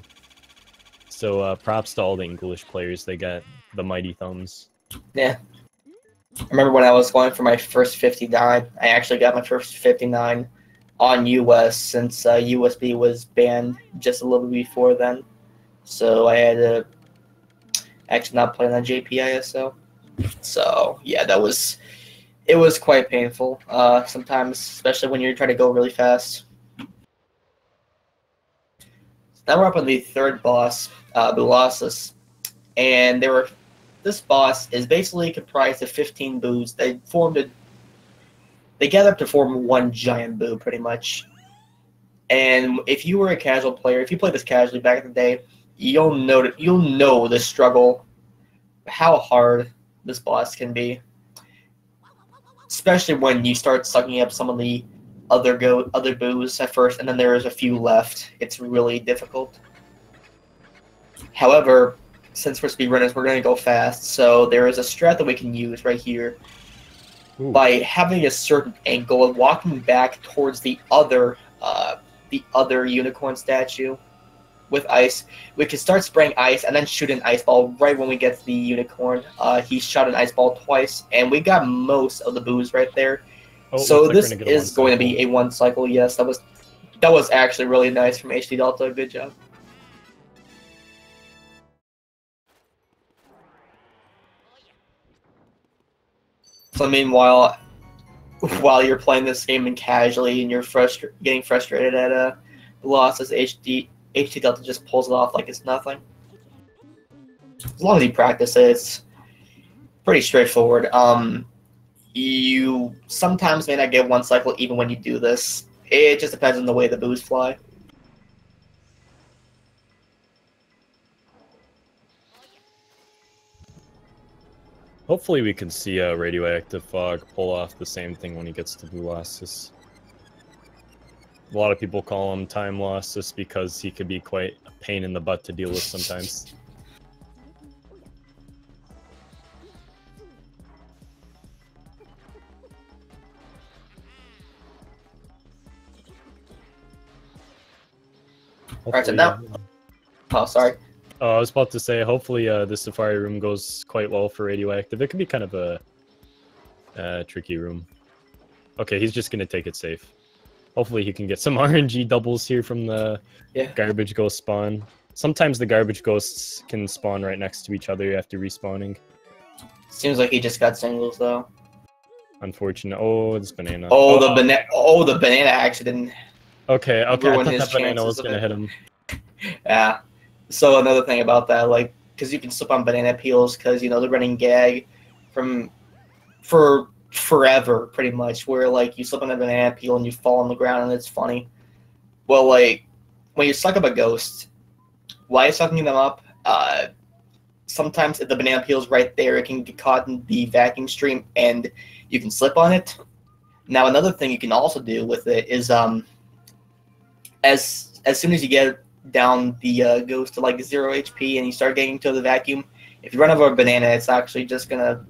So props to all the English players, they got the mighty thumbs. Yeah. I remember when I was going for my first 59, I actually got my first 59 on US since USB was banned just a little bit before then. So I had to actually not play on JPISO. So yeah, it was quite painful sometimes, especially when you're trying to go really fast. So now we're up on the third boss, Bulasis, and this boss is basically comprised of 15 boos. They gather up to form one giant boo, pretty much. And if you were a casual player, if you played this casually back in the day, you'll know the struggle, how hard this boss can be. Especially when you start sucking up some of the other boos at first, and then there's a few left. It's really difficult. However, since we're speedrunners, we're going to go fast, so there is a strat that we can use right here. Ooh. By having a certain angle and walking back towards the other unicorn statue with ice, we can start spraying ice and then shoot an ice ball right when we get to the unicorn. He shot an ice ball twice, and we got most of the boos right there. Oh, so like this is going to be a one cycle. Yes, that was actually really nice from HTDelta. Good job. So meanwhile, while you're playing this game and casually and you're getting frustrated at losses, HTDelta just pulls it off like it's nothing. As long as you practice it, it's pretty straightforward. You sometimes may not get one cycle even when you do this. It just depends on the way the boos fly. Hopefully we can see a Radioactive Fog pull off the same thing when he gets to Bulasis. A lot of people call him Time Loss just because he could be quite a pain in the butt to deal with sometimes. Alright, so now... Oh, sorry. I was about to say, hopefully the Safari Room goes quite well for Radioactive. It could be kind of a tricky room. Okay, he's just going to take it safe. Hopefully he can get some RNG doubles here from the Garbage Ghost spawn. Sometimes the Garbage Ghosts can spawn right next to each other after respawning. Seems like he just got singles, though. Unfortunate. Oh, this banana. Oh, the banana actually didn't... Okay, I thought that banana was going to hit him. Yeah. So another thing about that, like, because you can slip on banana peels, because, you know, they're running gag for forever, pretty much, where, like, you slip on a banana peel and you fall on the ground and it's funny. Well, like, when you suck up a ghost, while you're sucking them up, sometimes if the banana peel's right there, it can get caught in the vacuum stream and you can slip on it. Now, another thing you can also do with it is, as soon as you get down the ghost to like 0 HP and you start getting to the vacuum, if you run over a banana, it's actually just gonna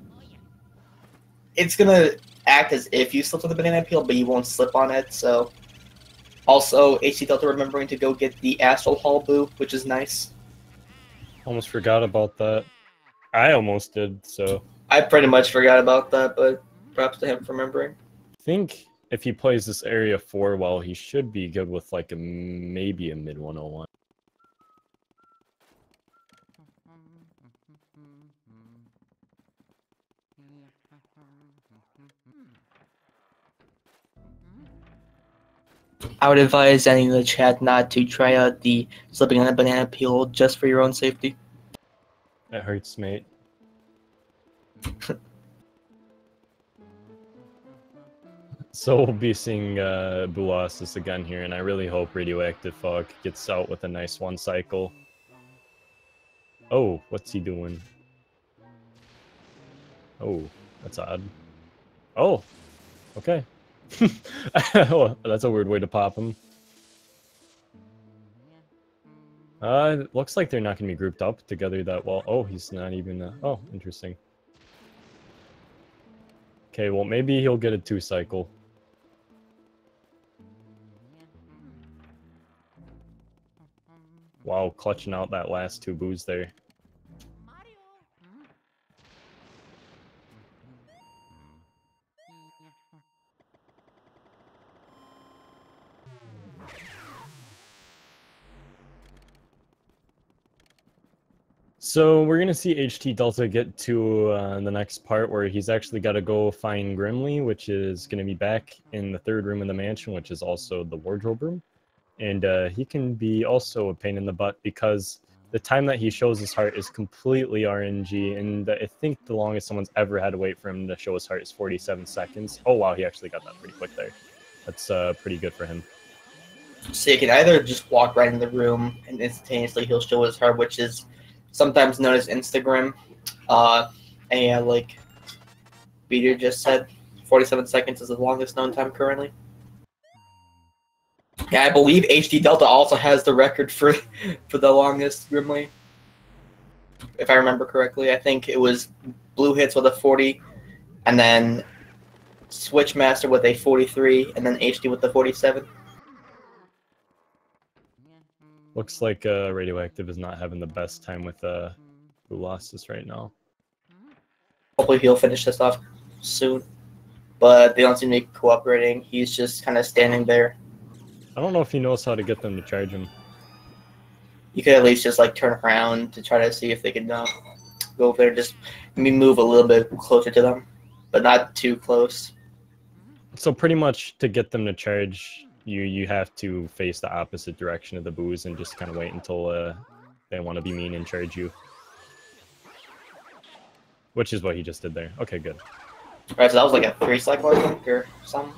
act as if you slipped on the banana peel, but you won't slip on it. So also HTDelta remembering to go get the Astral Hall boo, which is nice. Almost forgot about that. I almost did, so I pretty much forgot about that, but props to him for remembering. I think if he plays this area 4 well, he should be good with like maybe a mid 101. I would advise any in the chat not to try out the slipping on a banana peel just for your own safety. That hurts, mate. So we'll be seeing Buasis again here, and I really hope Radioactive Fog gets out with a nice one cycle. Oh, what's he doing? Oh, that's odd. Oh, okay. Oh, that's a weird way to pop him. It looks like they're not going to be grouped up together that well. Oh, he's not even... oh, interesting. Okay, well, maybe he'll get a 2-cycle. Wow, clutching out that last 2 boos there. So we're going to see HTDelta get to the next part where he's actually got to go find Grimly, which is going to be back in the 3rd room of the mansion, which is also the wardrobe room. And he can be also a pain in the butt because the time that he shows his heart is completely RNG, and I think the longest someone's ever had to wait for him to show his heart is 47 seconds. Oh wow, he actually got that pretty quick there. That's pretty good for him. So you can either just walk right in the room and instantaneously he'll show his heart, which is sometimes known as Instagram. And yeah, like Peter just said, 47 seconds is the longest known time currently. Yeah, I believe HTDelta also has the record for the longest Grimly. If I remember correctly, I think it was Blue Hits with a 40, and then Switchmaster with a 43, and then HD with the 47. Looks like Radioactive is not having the best time with who lost this right now. Hopefully he'll finish this off soon, but they don't seem to be cooperating. He's just kind of standing there. I don't know if he knows how to get them to charge him. You could at least just like turn around to try to see if they can go over there. Just maybe move a little bit closer to them, but not too close. So pretty much to get them to charge, you have to face the opposite direction of the boos and just kind of wait until they want to be mean and charge you. Which is what he just did there. Okay, good. Alright, so that was like a 3-cycle, I think, or something.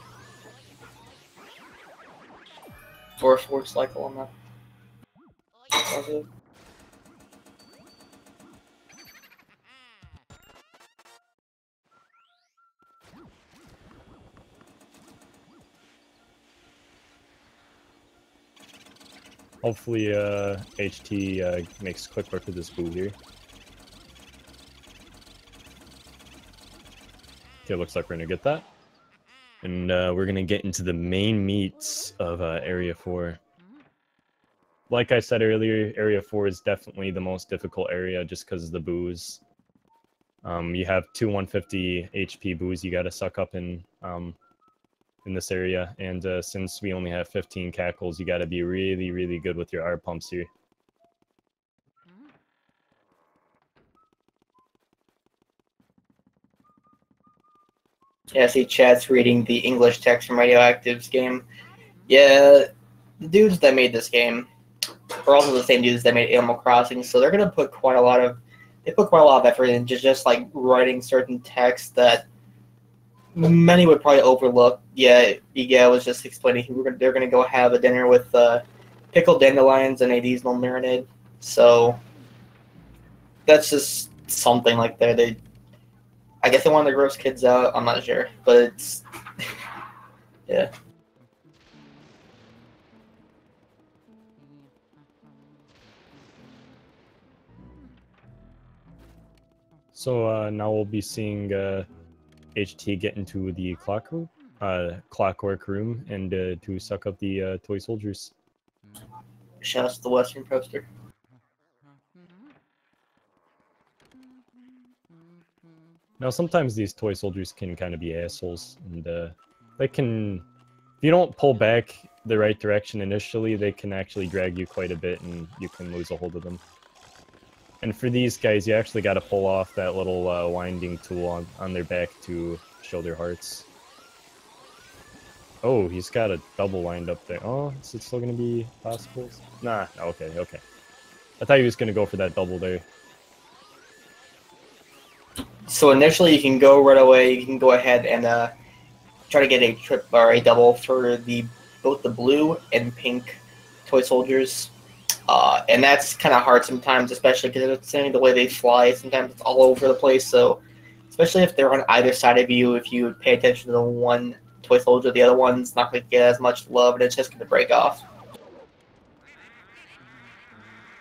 Or a 4-cycle on that. That was it. Hopefully, HT makes quick work of this boo here. Okay, looks like we're gonna get that. And we're gonna get into the main meats of Area 4. Like I said earlier, Area 4 is definitely the most difficult area just because of the boos. You have 2 150 HP boos you gotta suck up in this area, and since we only have 15 cackles, you gotta be really, really good with your R pumps here. Yeah, I see Chad's reading the English text from Radioactive's game. Yeah, the dudes that made this game are also the same dudes that made Animal Crossing, so they're gonna put quite a lot of effort into just like writing certain text that many would probably overlook. Yeah, I was just explaining they're gonna go have a dinner with pickled dandelions and a diesel marinade. So that's just something like that. I guess they wanted to gross kids out. I'm not sure, but it's yeah. So now we'll be seeing HT get into the clockwork room and to suck up the toy soldiers. Shout out to the Western poster. Now, sometimes these toy soldiers can kind of be assholes, and they can, if you don't pull back the right direction initially, they can actually drag you quite a bit, and you can lose a hold of them. And for these guys, you actually got to pull off that little winding tool on their back to show their hearts. Oh, he's got a double lined up there. Oh, is it still going to be possible? Nah, okay. I thought he was going to go for that double there. So initially, you can go right away. You can go ahead and try to get a trip or a double for both the blue and pink toy soldiers. And that's kind of hard sometimes, especially because it's the way they fly. Sometimes it's all over the place. So, especially if they're on either side of you, if you pay attention to the one toy soldier, the other one's not going to get as much love, and it's just going to break off.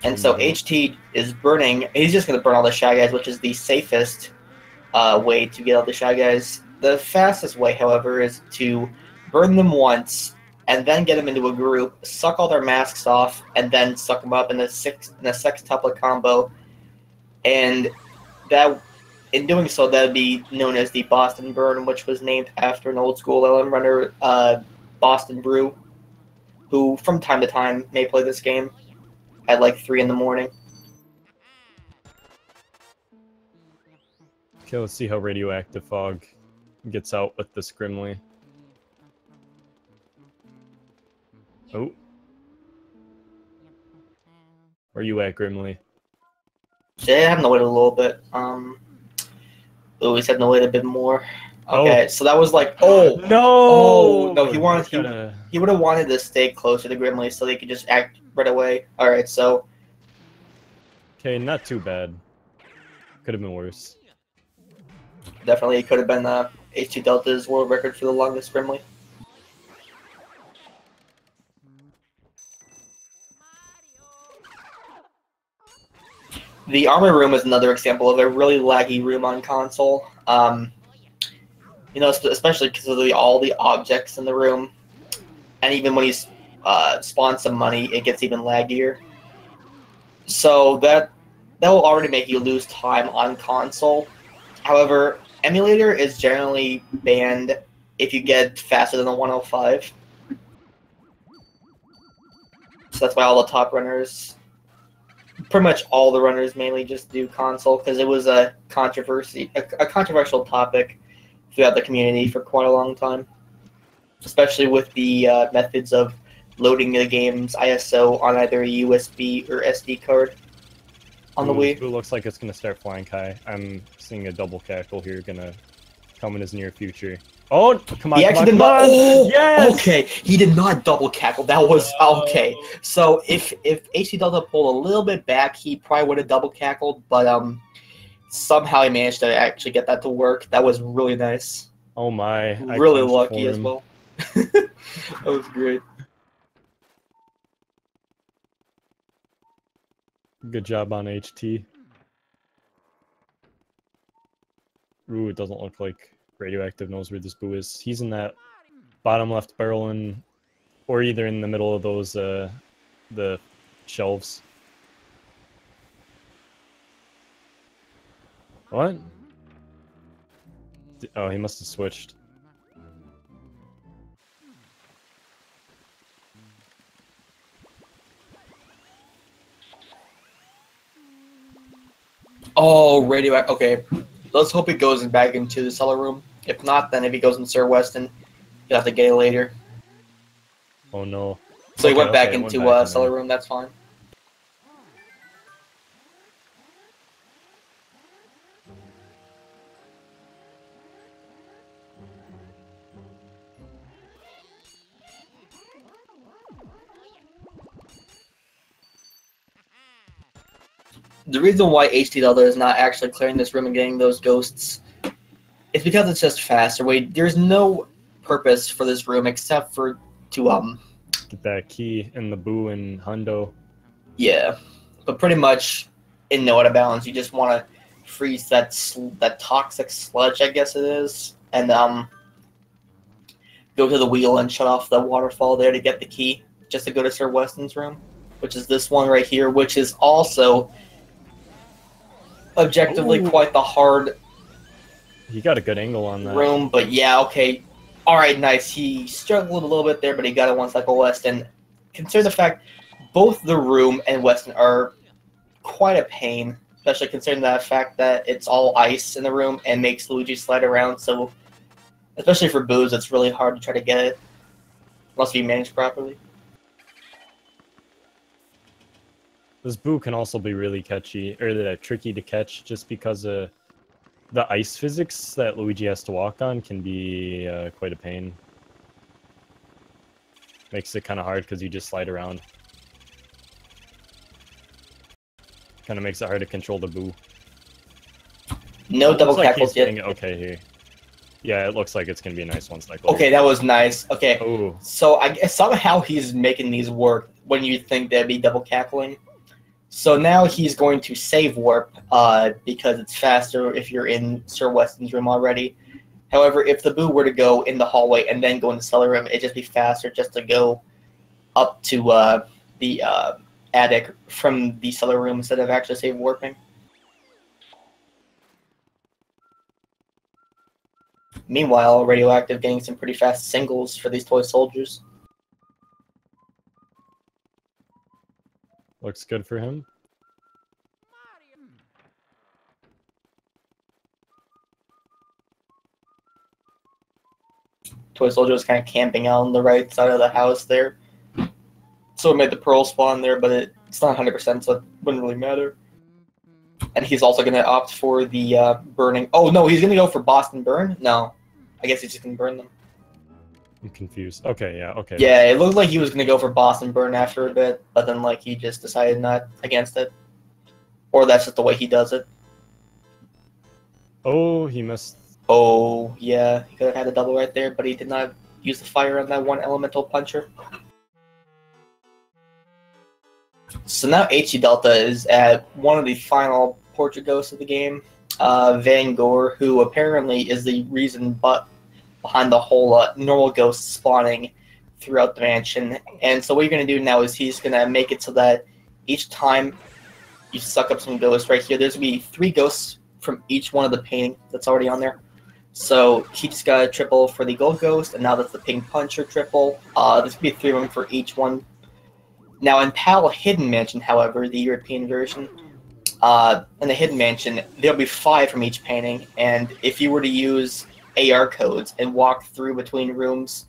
And so HT is burning. He's just going to burn all the Shy Guys, which is the safest way to get all the Shy Guys. The fastest way, however, is to burn them once and then get them into a group, suck all their masks off, and then suck them up in a sextuplet combo. And that, in doing so, that would be known as the Boston Burn, which was named after an old school LM runner, Boston Brew, who from time to time may play this game at like 3 in the morning. Okay, let's see how radioactive fog gets out with this Grimly. Oh. Where you at, Grimly? Yeah, I have to wait a little bit. He's had to wait a bit more. Okay, so that was like, oh no, he would have wanted to stay closer to Grimly so they could just act right away. All right, so okay, not too bad. Could have been worse. Definitely could have been HTDelta's world record for the longest Grimly. The armor room is another example of a really laggy room on console. You know, especially because of all the objects in the room, and even when you spawn some money, it gets even laggier. So that will already make you lose time on console. However, emulator is generally banned if you get faster than a 105. So that's why all the top runners, pretty much all the runners, mainly just do console because it was a controversial topic throughout the community for quite a long time, especially with the methods of loading the game's ISO on either a USB or SD card on the Wii. It looks like it's going to start flying high. I'm seeing a double cackle here going to come in his near future. Oh, come on, come on. Oh, yes! Okay, he did not double cackle. That was okay. So if HTDelta pulled a little bit back, he probably would have double cackled, but somehow he managed to actually get that to work. That was really nice. Oh my. Really lucky as well. That was great. Good job on HT. Ooh, it doesn't look like Radioactive knows where this boo is. He's in that bottom left barrel or either in the middle of those the shelves. What? Oh, he must have switched. Oh, radioactive. Okay, let's hope he goes back into the cellar room. If not, then if he goes in Sir Weston, he'll have to get it later. Oh no. So he went back into cellar room. That's fine. The reason why HTDelta is not actually clearing this room and getting those ghosts is because it's just faster. There's no purpose for this room except for to get that key in the boo and hundo. Yeah, but pretty much in no out of bounds, you just want to freeze that toxic sludge, I guess it is, and go to the wheel and shut off the waterfall there to get the key, just to go to Sir Weston's room, which is this one right here, which is also objectively quite the hard. He got a good angle on that room, but yeah, okay. All right, nice. He struggled a little bit there, but he got it once like a Weston. Consider the fact both the room and Weston are quite a pain, especially considering the fact that it's all ice in the room and makes Luigi slide around. So, especially for boos, it's really hard to try to get it unless you manage properly. This boo can also be really catchy, or tricky to catch, just because of The ice physics that Luigi has to walk on can be quite a pain. Makes it kind of hard because you just slide around. Kind of makes it hard to control the boo. No double like cackles yet. Okay here. Yeah, it looks like it's gonna be a nice one cycle. Okay, that was nice. Okay, Ooh. so I guess somehow he's making these work when you think they'd be double cackling. So now he's going to save warp because it's faster if you're in Sir Weston's room already. However, if the boo were to go in the hallway and then go in the cellar room, it'd just be faster just to go up to the attic from the cellar room instead of actually save warping. Meanwhile, Radioactive getting some pretty fast singles for these toy soldiers. Looks good for him. Toy soldier was kind of camping out on the right side of the house there. So it made the pearl spawn there, but it's not 100%, so it wouldn't really matter. And he's also going to opt for the burning. Oh, no, he's going to go for Boston Burn? No. I guess he's just going to burn them. I'm confused. Okay, yeah, okay. Yeah, it looked like he was going to go for Boston Burn after a bit, but then like he just decided not against it. Or that's just the way he does it. Oh, he missed. Oh, yeah, he could have had a double right there, but he did not use the fire on that one elemental puncher. So now HTDelta is at one of the final portrait ghosts of the game, Van Gore, who apparently is the reason behind the whole normal ghost spawning throughout the mansion. And so what you're going to do now is he's going to make it so that each time you suck up some ghosts right here, there's going to be 3 ghosts from each one of the painting that's already on there. So he just got a triple for the gold ghost, and now that's the pink puncher triple. There's going to be 3 of them for each one. Now in PAL Hidden Mansion, however, the European version, in the Hidden Mansion, there'll be 5 from each painting, and if you were to use AR codes and walk through between rooms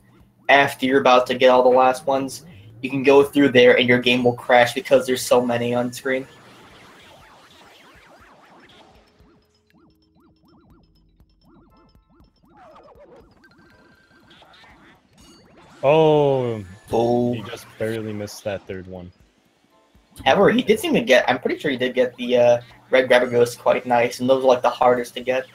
after you're about to get all the last ones, you can go through there and your game will crash because there's so many on screen. Oh, Oh. he just barely missed that 3rd one. However, he did seem to get, I'm pretty sure he did get the red grabber ghost quite nice, and those are like the hardest to get.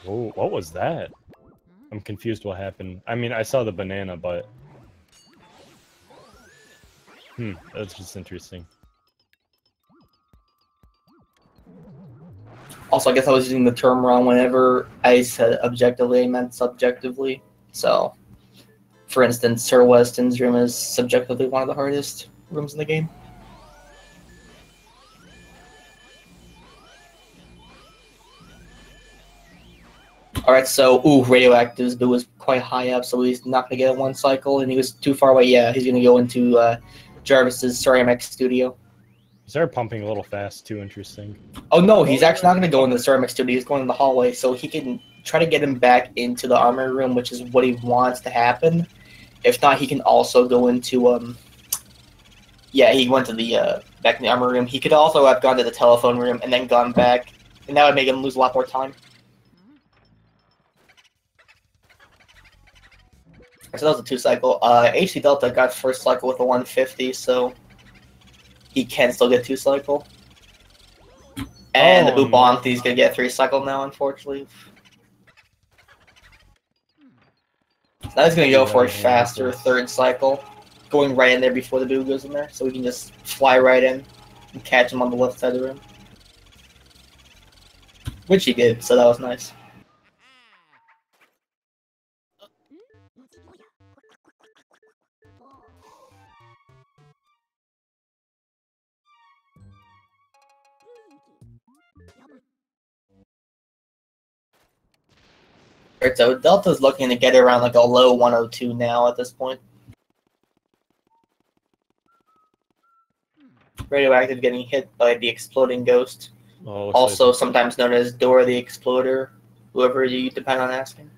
Oh, what was that? I'm confused what happened. I mean, I saw the banana, but... that's just interesting. Also, I guess I was using the term wrong whenever I said objectively, I meant subjectively. So, for instance, Sir Weston's room is subjectively one of the hardest rooms in the game. Alright, so, Radioactive's boo was quite high up, so he's not going to get 1 cycle, and he was too far away. Yeah, he's going to go into Jarvis's ceramic studio. He started pumping a little fast, too interesting. Oh no, he's actually not going to go in the ceramic studio, he's going in the hallway, so he can try to get him back into the armory room, which is what he wants to happen. If not, he can also go into, yeah, he went to the, back in the armory room. He could also have gone to the telephone room and then gone back, and that would make him lose a lot more time. So that was a 2 cycle. HTDelta got 1st cycle with a 150, so he can still get 2 cycle. And the boo bonked, he's gonna get 3 cycle now, unfortunately. So now he's gonna go for a faster 3rd cycle, going right in there before the boo goes in there, so we can just fly right in and catch him on the left side of the room. Which he did, so that was nice. Alright, so Delta's looking to get around like a low 102 now at this point. Radioactive getting hit by the exploding ghost. Oh, Also sometimes known as Dora the Exploder, whoever you depend on asking.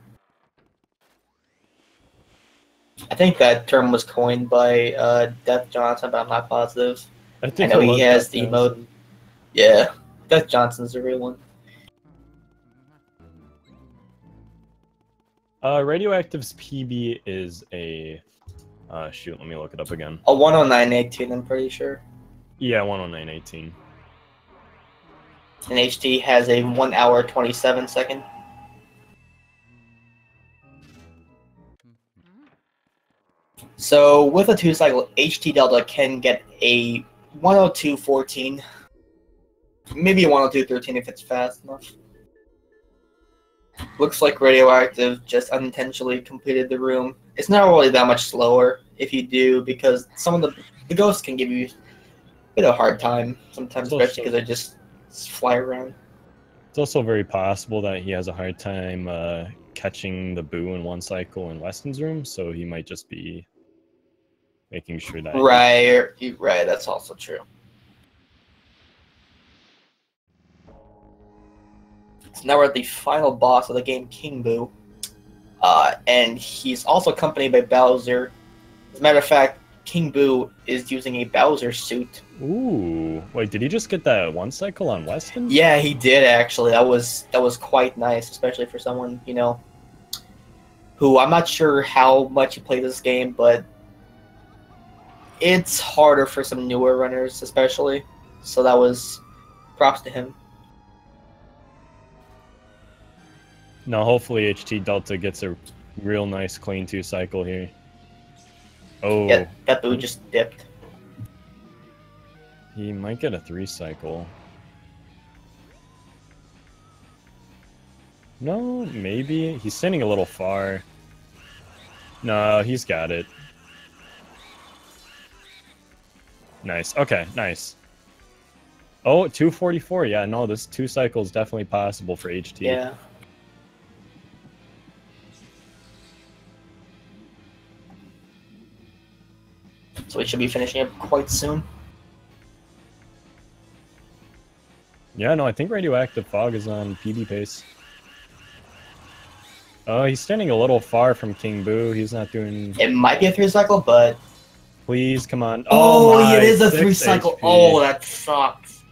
I think that term was coined by Death Johnson, but I'm not positive. I I think know it he was has Death the emote. Johnson. Yeah, Death Johnson's the real one. Radioactive's PB is a... shoot, let me look it up again. A 109.18, I'm pretty sure. Yeah, 109.18. And HT has a 1 hour 27 second. So with a 2-cycle, HTDelta can get a 102.14, maybe a 102.13 if it's fast enough. Looks like Radioactive just unintentionally completed the room. It's not really that much slower if you do, because some of the ghosts can give you a bit of a hard time sometimes, especially because they just fly around. It's also very possible that he has a hard time catching the Boo in one cycle in Weston's room, so he might just be making sure that... Right, that's also true. So now we're at the final boss of the game, King Boo. And he's also accompanied by Bowser. As a matter of fact, King Boo is using a Bowser suit. Ooh, wait, did he just get that one cycle on Weston? Yeah, he did actually. That was quite nice, especially for someone, you know, who I'm not sure how much he played this game, but it's harder for some newer runners, especially. So that was props to him. No, hopefully HTDelta gets a real nice clean 2-cycle here. Oh. Yeah, that Boo just dipped. He might get a 3-cycle. No, maybe. He's standing a little far. No, he's got it. Nice. Okay, nice. Oh, 244. Yeah, no, this 2-cycle is definitely possible for HT. Yeah. So we should be finishing up quite soon. Yeah, no, I think Radioactive Fog is on PB pace. Oh, he's standing a little far from King Boo. He's not doing... It might be a 3-cycle, but... Please, come on. Oh, my, it is a 6 3-cycle. HP. Oh, that sucks.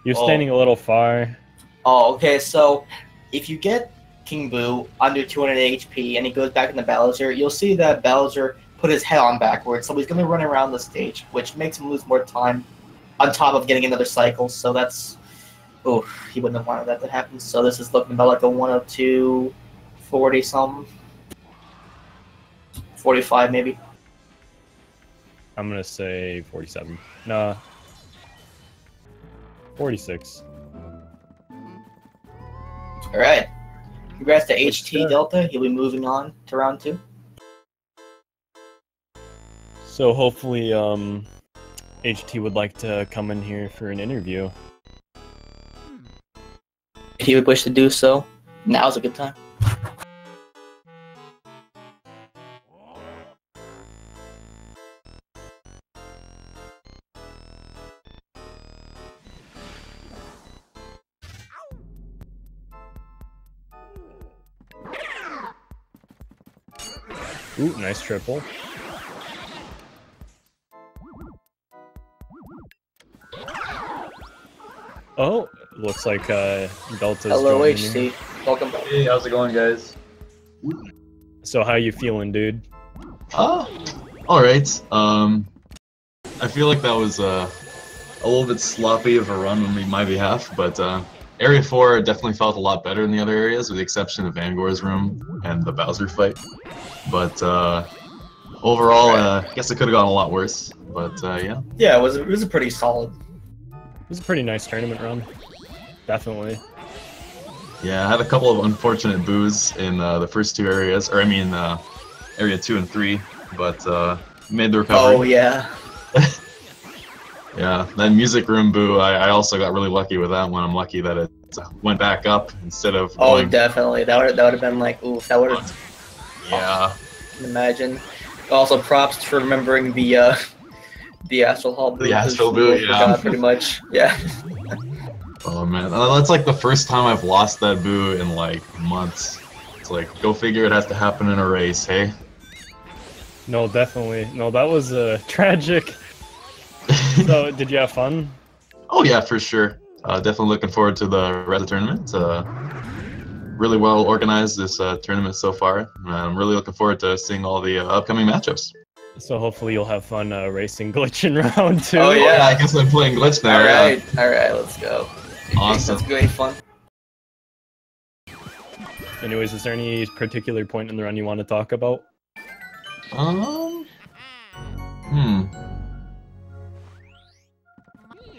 You're standing a little far. Oh, okay, so if you get King Boo under 200 HP and he goes back into Bowser, you'll see that Bowser put his head on backwards, so he's going to run around the stage, which makes him lose more time on top of getting another cycle, so that's... Oh, he wouldn't have wanted that to happen, so this is looking about like a 102, 40 something. 45 maybe. I'm going to say 47. Nah. 46. Alright. Congrats to HTDelta. He'll be moving on to round 2. So hopefully HT would like to come in here for an interview. If he would wish to do so, now's a good time. Ooh, nice triple. Oh, looks like Delta's Hello, joining HT. here. Welcome back. Hey, how's it going, guys? So how you feeling, dude? Alright. I feel like that was a little bit sloppy of a run on my behalf, but Area 4 definitely felt a lot better than the other areas, with the exception of Vangor's room and the Bowser fight. But overall, I guess it could have gone a lot worse, but yeah. Yeah, it was a pretty solid. It was a pretty nice tournament run. Definitely. Yeah, I had a couple of unfortunate boos in the first two areas, or I mean, Area 2 and 3, but made the recovery. Oh, yeah. Yeah, that music room boo, I also got really lucky with that one. I'm lucky that it went back up instead of going... Oh, definitely. That would have been like, oof, that would have... Yeah. I can imagine. Also, props for remembering the Astral Hall boo. The Astral boo, yeah. Forgot, pretty much, yeah. Oh man, that's like the first time I've lost that boo in like months. It's like, go figure, it has to happen in a race, hey? No, definitely. No, that was tragic. So, did you have fun? Oh yeah, for sure. Definitely looking forward to the rest of the tournament. Really well organized this tournament so far. I'm really looking forward to seeing all the upcoming matchups. So hopefully you'll have fun racing glitch in round 2. Oh, yeah. I guess I'm playing glitch now. All right, let's go. Awesome. That's great fun. Anyways, is there any particular point in the run you want to talk about?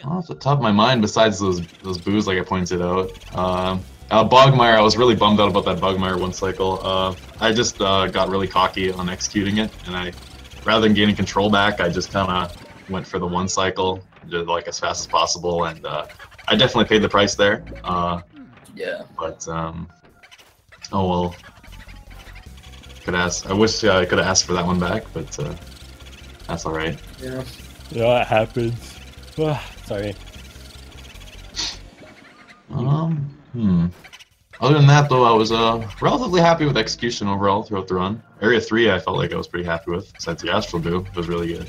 Off the top of my mind, besides those boos like I pointed out, Bogmire, I was really bummed out about that Bogmire one cycle. I just got really cocky on executing it, and rather than gaining control back, I just kind of went for the one cycle, did like as fast as possible, and I definitely paid the price there. Yeah. But oh well. I wish I could have asked for that one back, but that's all right. Yeah. Yeah, it happens. Sorry. Other than that, though, I was relatively happy with execution overall throughout the run. Area 3, I felt like I was pretty happy with, besides the Astral Boo. It was really good.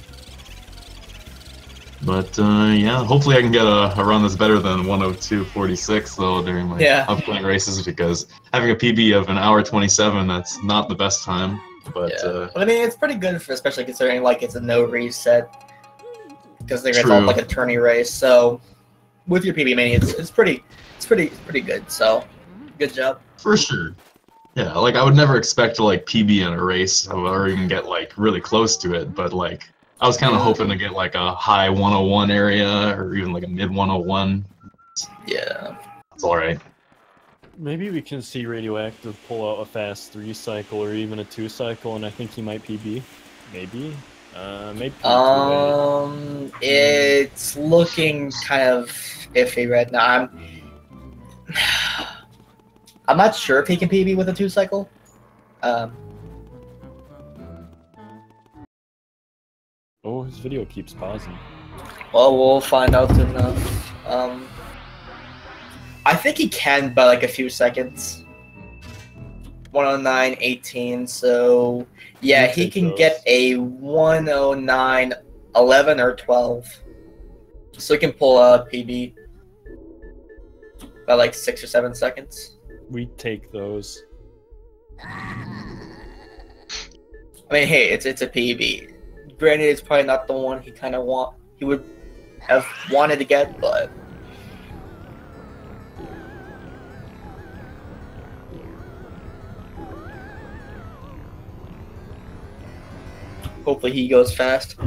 But, yeah, hopefully I can get a run that's better than 1:02:46, though, during my upcoming races, because having a PB of 1:27, that's not the best time. But, but I mean, it's pretty good, especially considering, like, it's a no reset, because it's all like a tourney race, so with your PB mania, it's pretty good, so good job. For sure. Yeah, like I would never expect to like PB in a race or even get like really close to it, but like I was kind of hoping to get like a high 101 area or even like a mid 101. Yeah. It's all right. Maybe we can see Radioactive pull out a fast 3 cycle or even a 2 cycle, and I think he might PB. Maybe. Maybe. It's looking kind of iffy right now. I'm not sure if he can PB with a 2 cycle. Oh, his video keeps pausing. Well, we'll find out soon enough. I think he can by like a few seconds. 109.18, so yeah, he can get a 109.11 or 12. So he can pull a PB by like 6 or 7 seconds. We take those. I mean, hey, it's a PB. Granted, it's probably not the one he would have wanted to get, but hopefully he goes fast.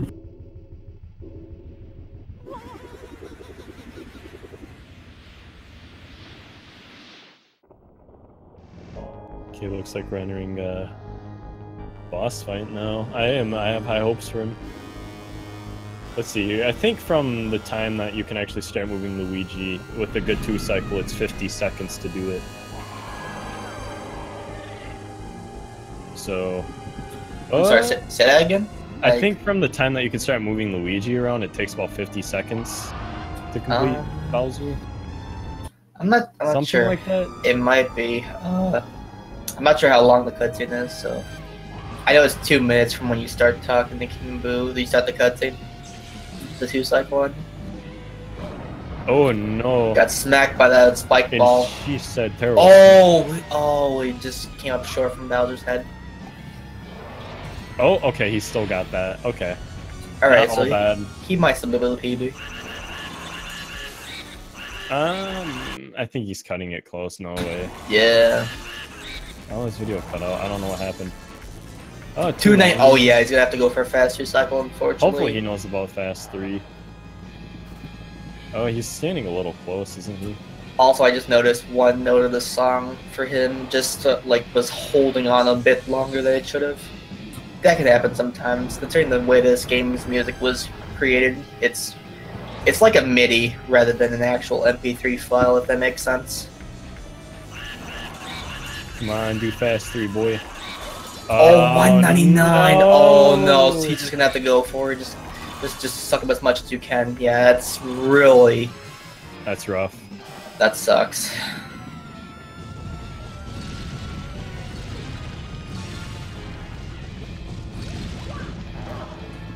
Okay, looks like we're entering boss fight now. I have high hopes for him. Let's see. I think from the time that you can actually start moving Luigi with a good 2 cycle, it's 50 seconds to do it. So. I'm sorry. Say that again. I think from the time that you can start moving Luigi around, it takes about 50 seconds to complete Bowser. I'm not Something sure. like that. It might be. I'm not sure how long the cutscene is, so I know it's 2 minutes from when you start talking to King Boo. You start the cutscene. The 2 cycle one. Oh no! Got smacked by that spike ball. She said terrible. Oh! He just came up short from Bowser's head. Oh, okay. He still got that. Okay. All right, Not so all bad. He might still be able to PB. I think he's cutting it close. No way. Yeah. Oh, his video cut out. I don't know what happened. Oh, 2.9. Oh yeah, he's gonna have to go for a fast 2 cycle, unfortunately. Hopefully he knows about fast 3. Oh, he's standing a little close, isn't he? Also, I just noticed one note of the song for him just was holding on a bit longer than it should have. That could happen sometimes. Considering the way this game's music was created, it's like a MIDI rather than an actual MP3 file, if that makes sense. Come on, do fast 3, boy. Oh, 199. No. Oh no, so he's just gonna have to go for it. Just suck up as much as you can. Yeah, that's really. That's rough. That sucks.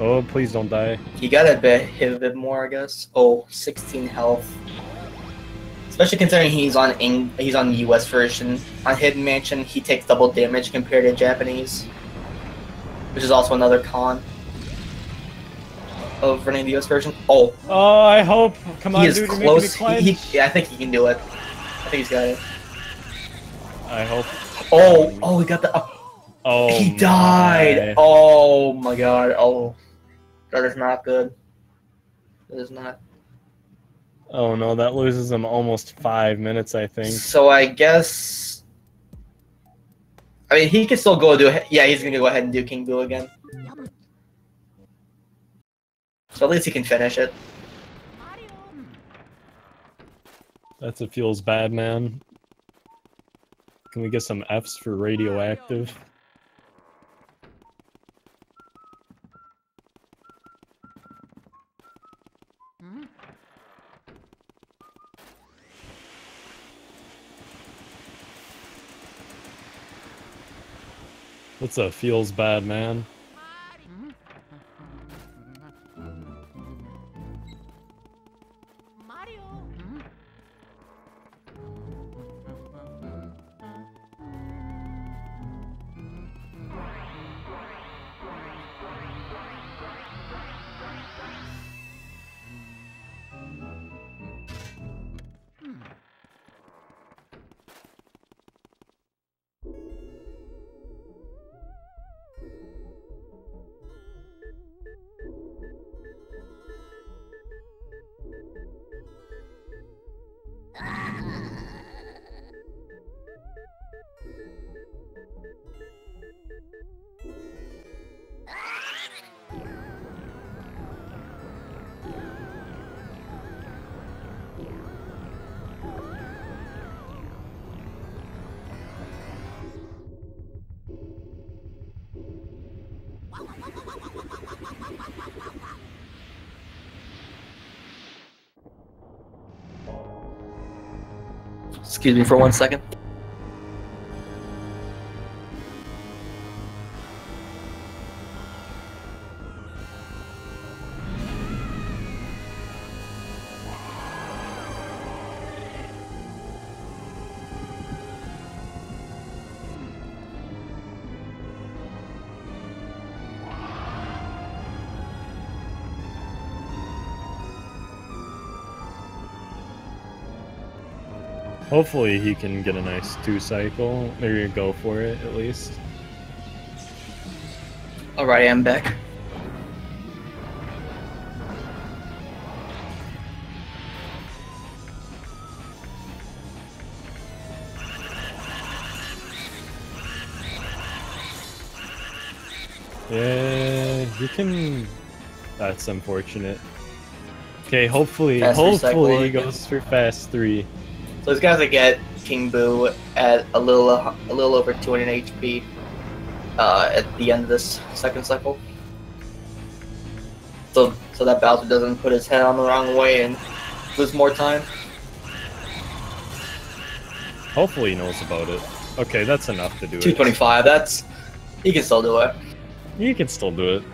Oh, please don't die. He got hit a bit more, I guess. Oh, 16 health. Especially considering he's on the US version. On Hidden Mansion, he takes double damage compared to Japanese, which is also another con of running the US version. Oh, I hope. Come on, he is dude, close. you're making me clench. Yeah, I think he can do it. I think he's got it. I hope. Oh, he got the. Oh, He died. my. Oh my god. Oh, that is not good. That is not. Oh no, that loses him almost 5 minutes, I think. So I guess. I mean, he can still go do. Yeah, he's gonna go ahead and do King Boo again. So at least he can finish it. That's a feels bad, man. Can we get some Fs for radioactive? That's a feels bad, man. Excuse me for 1 second. Hopefully he can get a nice 2-cycle. Maybe go for it, at least. Alright, I'm back. Yeah, you can... That's unfortunate. Okay, hopefully Fast he recycle. goes for fast 3. So he's got to get King Boo at a little over 200 HP at the end of this second cycle. So that Bowser doesn't put his head on the wrong way and lose more time. Hopefully he knows about it. Okay, that's enough to do it. 225. That's he can still do it. You can still do it.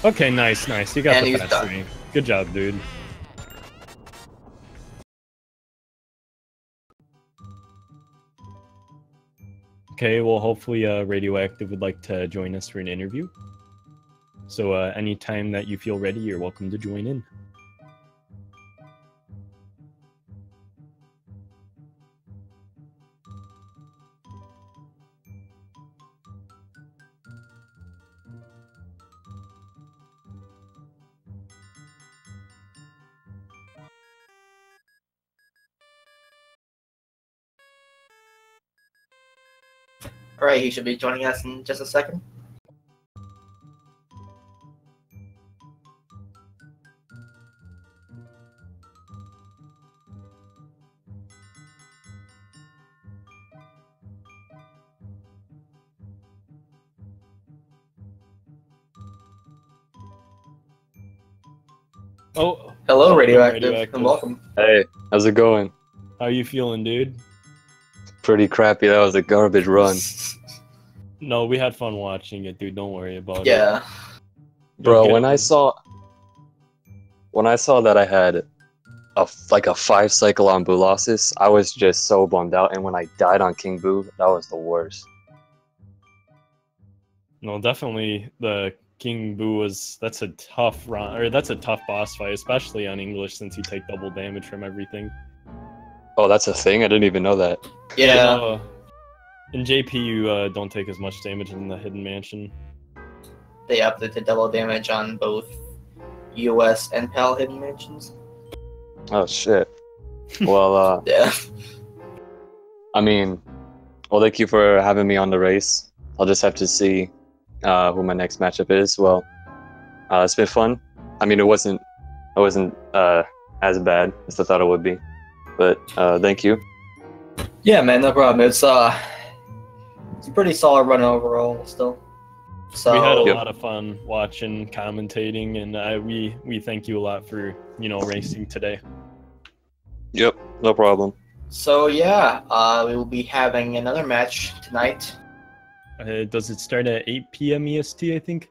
Okay, nice. You got And the he's fast done. 3. Good job, dude. Okay, well, hopefully Radioactive would like to join us for an interview. So anytime that you feel ready, you're welcome to join in. Alright, he should be joining us in just a second. Oh, Hello, welcome, Radioactive, and welcome. Hey, how's it going? How you feeling, dude? Pretty crappy. That was a garbage run. No, we had fun watching it, dude. Don't worry about it. Yeah. Bro, Get when it. I saw that I had a 5 cycle on Bulasis, I was just so bummed out. And when I died on King Boo, that was the worst. No, definitely the King Boo that's a tough run, or that's a tough boss fight, especially on English since you take double damage from everything. Oh, that's a thing? I didn't even know that. Yeah. In JP, you don't take as much damage in the Hidden Mansion. They upped it to double damage on both US and PAL hidden mansions. Oh, shit. Well, Yeah. I mean, well, thank you for having me on the race. I'll just have to see who my next matchup is. Well, it's been fun. I mean, it wasn't as bad as I thought it would be. But thank you. Yeah, man, no problem. It's a pretty solid run overall still. So We had a Yep. lot of fun watching, commentating, and we thank you a lot for racing today. Yep, no problem. So yeah, we will be having another match tonight. Does it start at 8 p.m. EST? I think.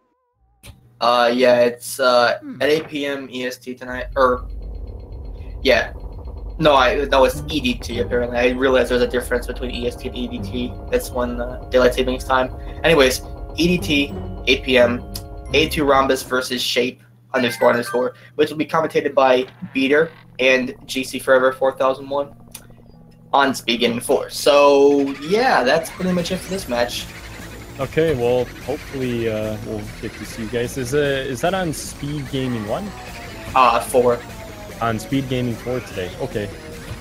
Yeah, it's at 8 p.m. EST tonight. Yeah. No, it's EDT apparently. I realized there's a difference between EST and EDT. That's when daylight savings time. Anyways, EDT, 8 p.m. A2 Rhombus versus Shape __, which will be commentated by Beater and GC Forever 4001 on Speed Gaming 4. So yeah, that's pretty much it for this match. Okay, well, hopefully we'll get to see you guys. Is that on Speed Gaming 1? 4. On Speed Gaming 4 today. Okay.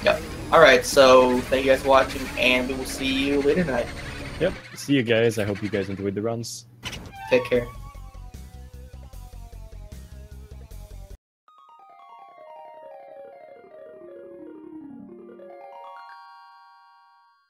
Yep. Alright, so thank you guys for watching, and we will see you later tonight. Yep. See you guys. I hope you guys enjoyed the runs. Take care.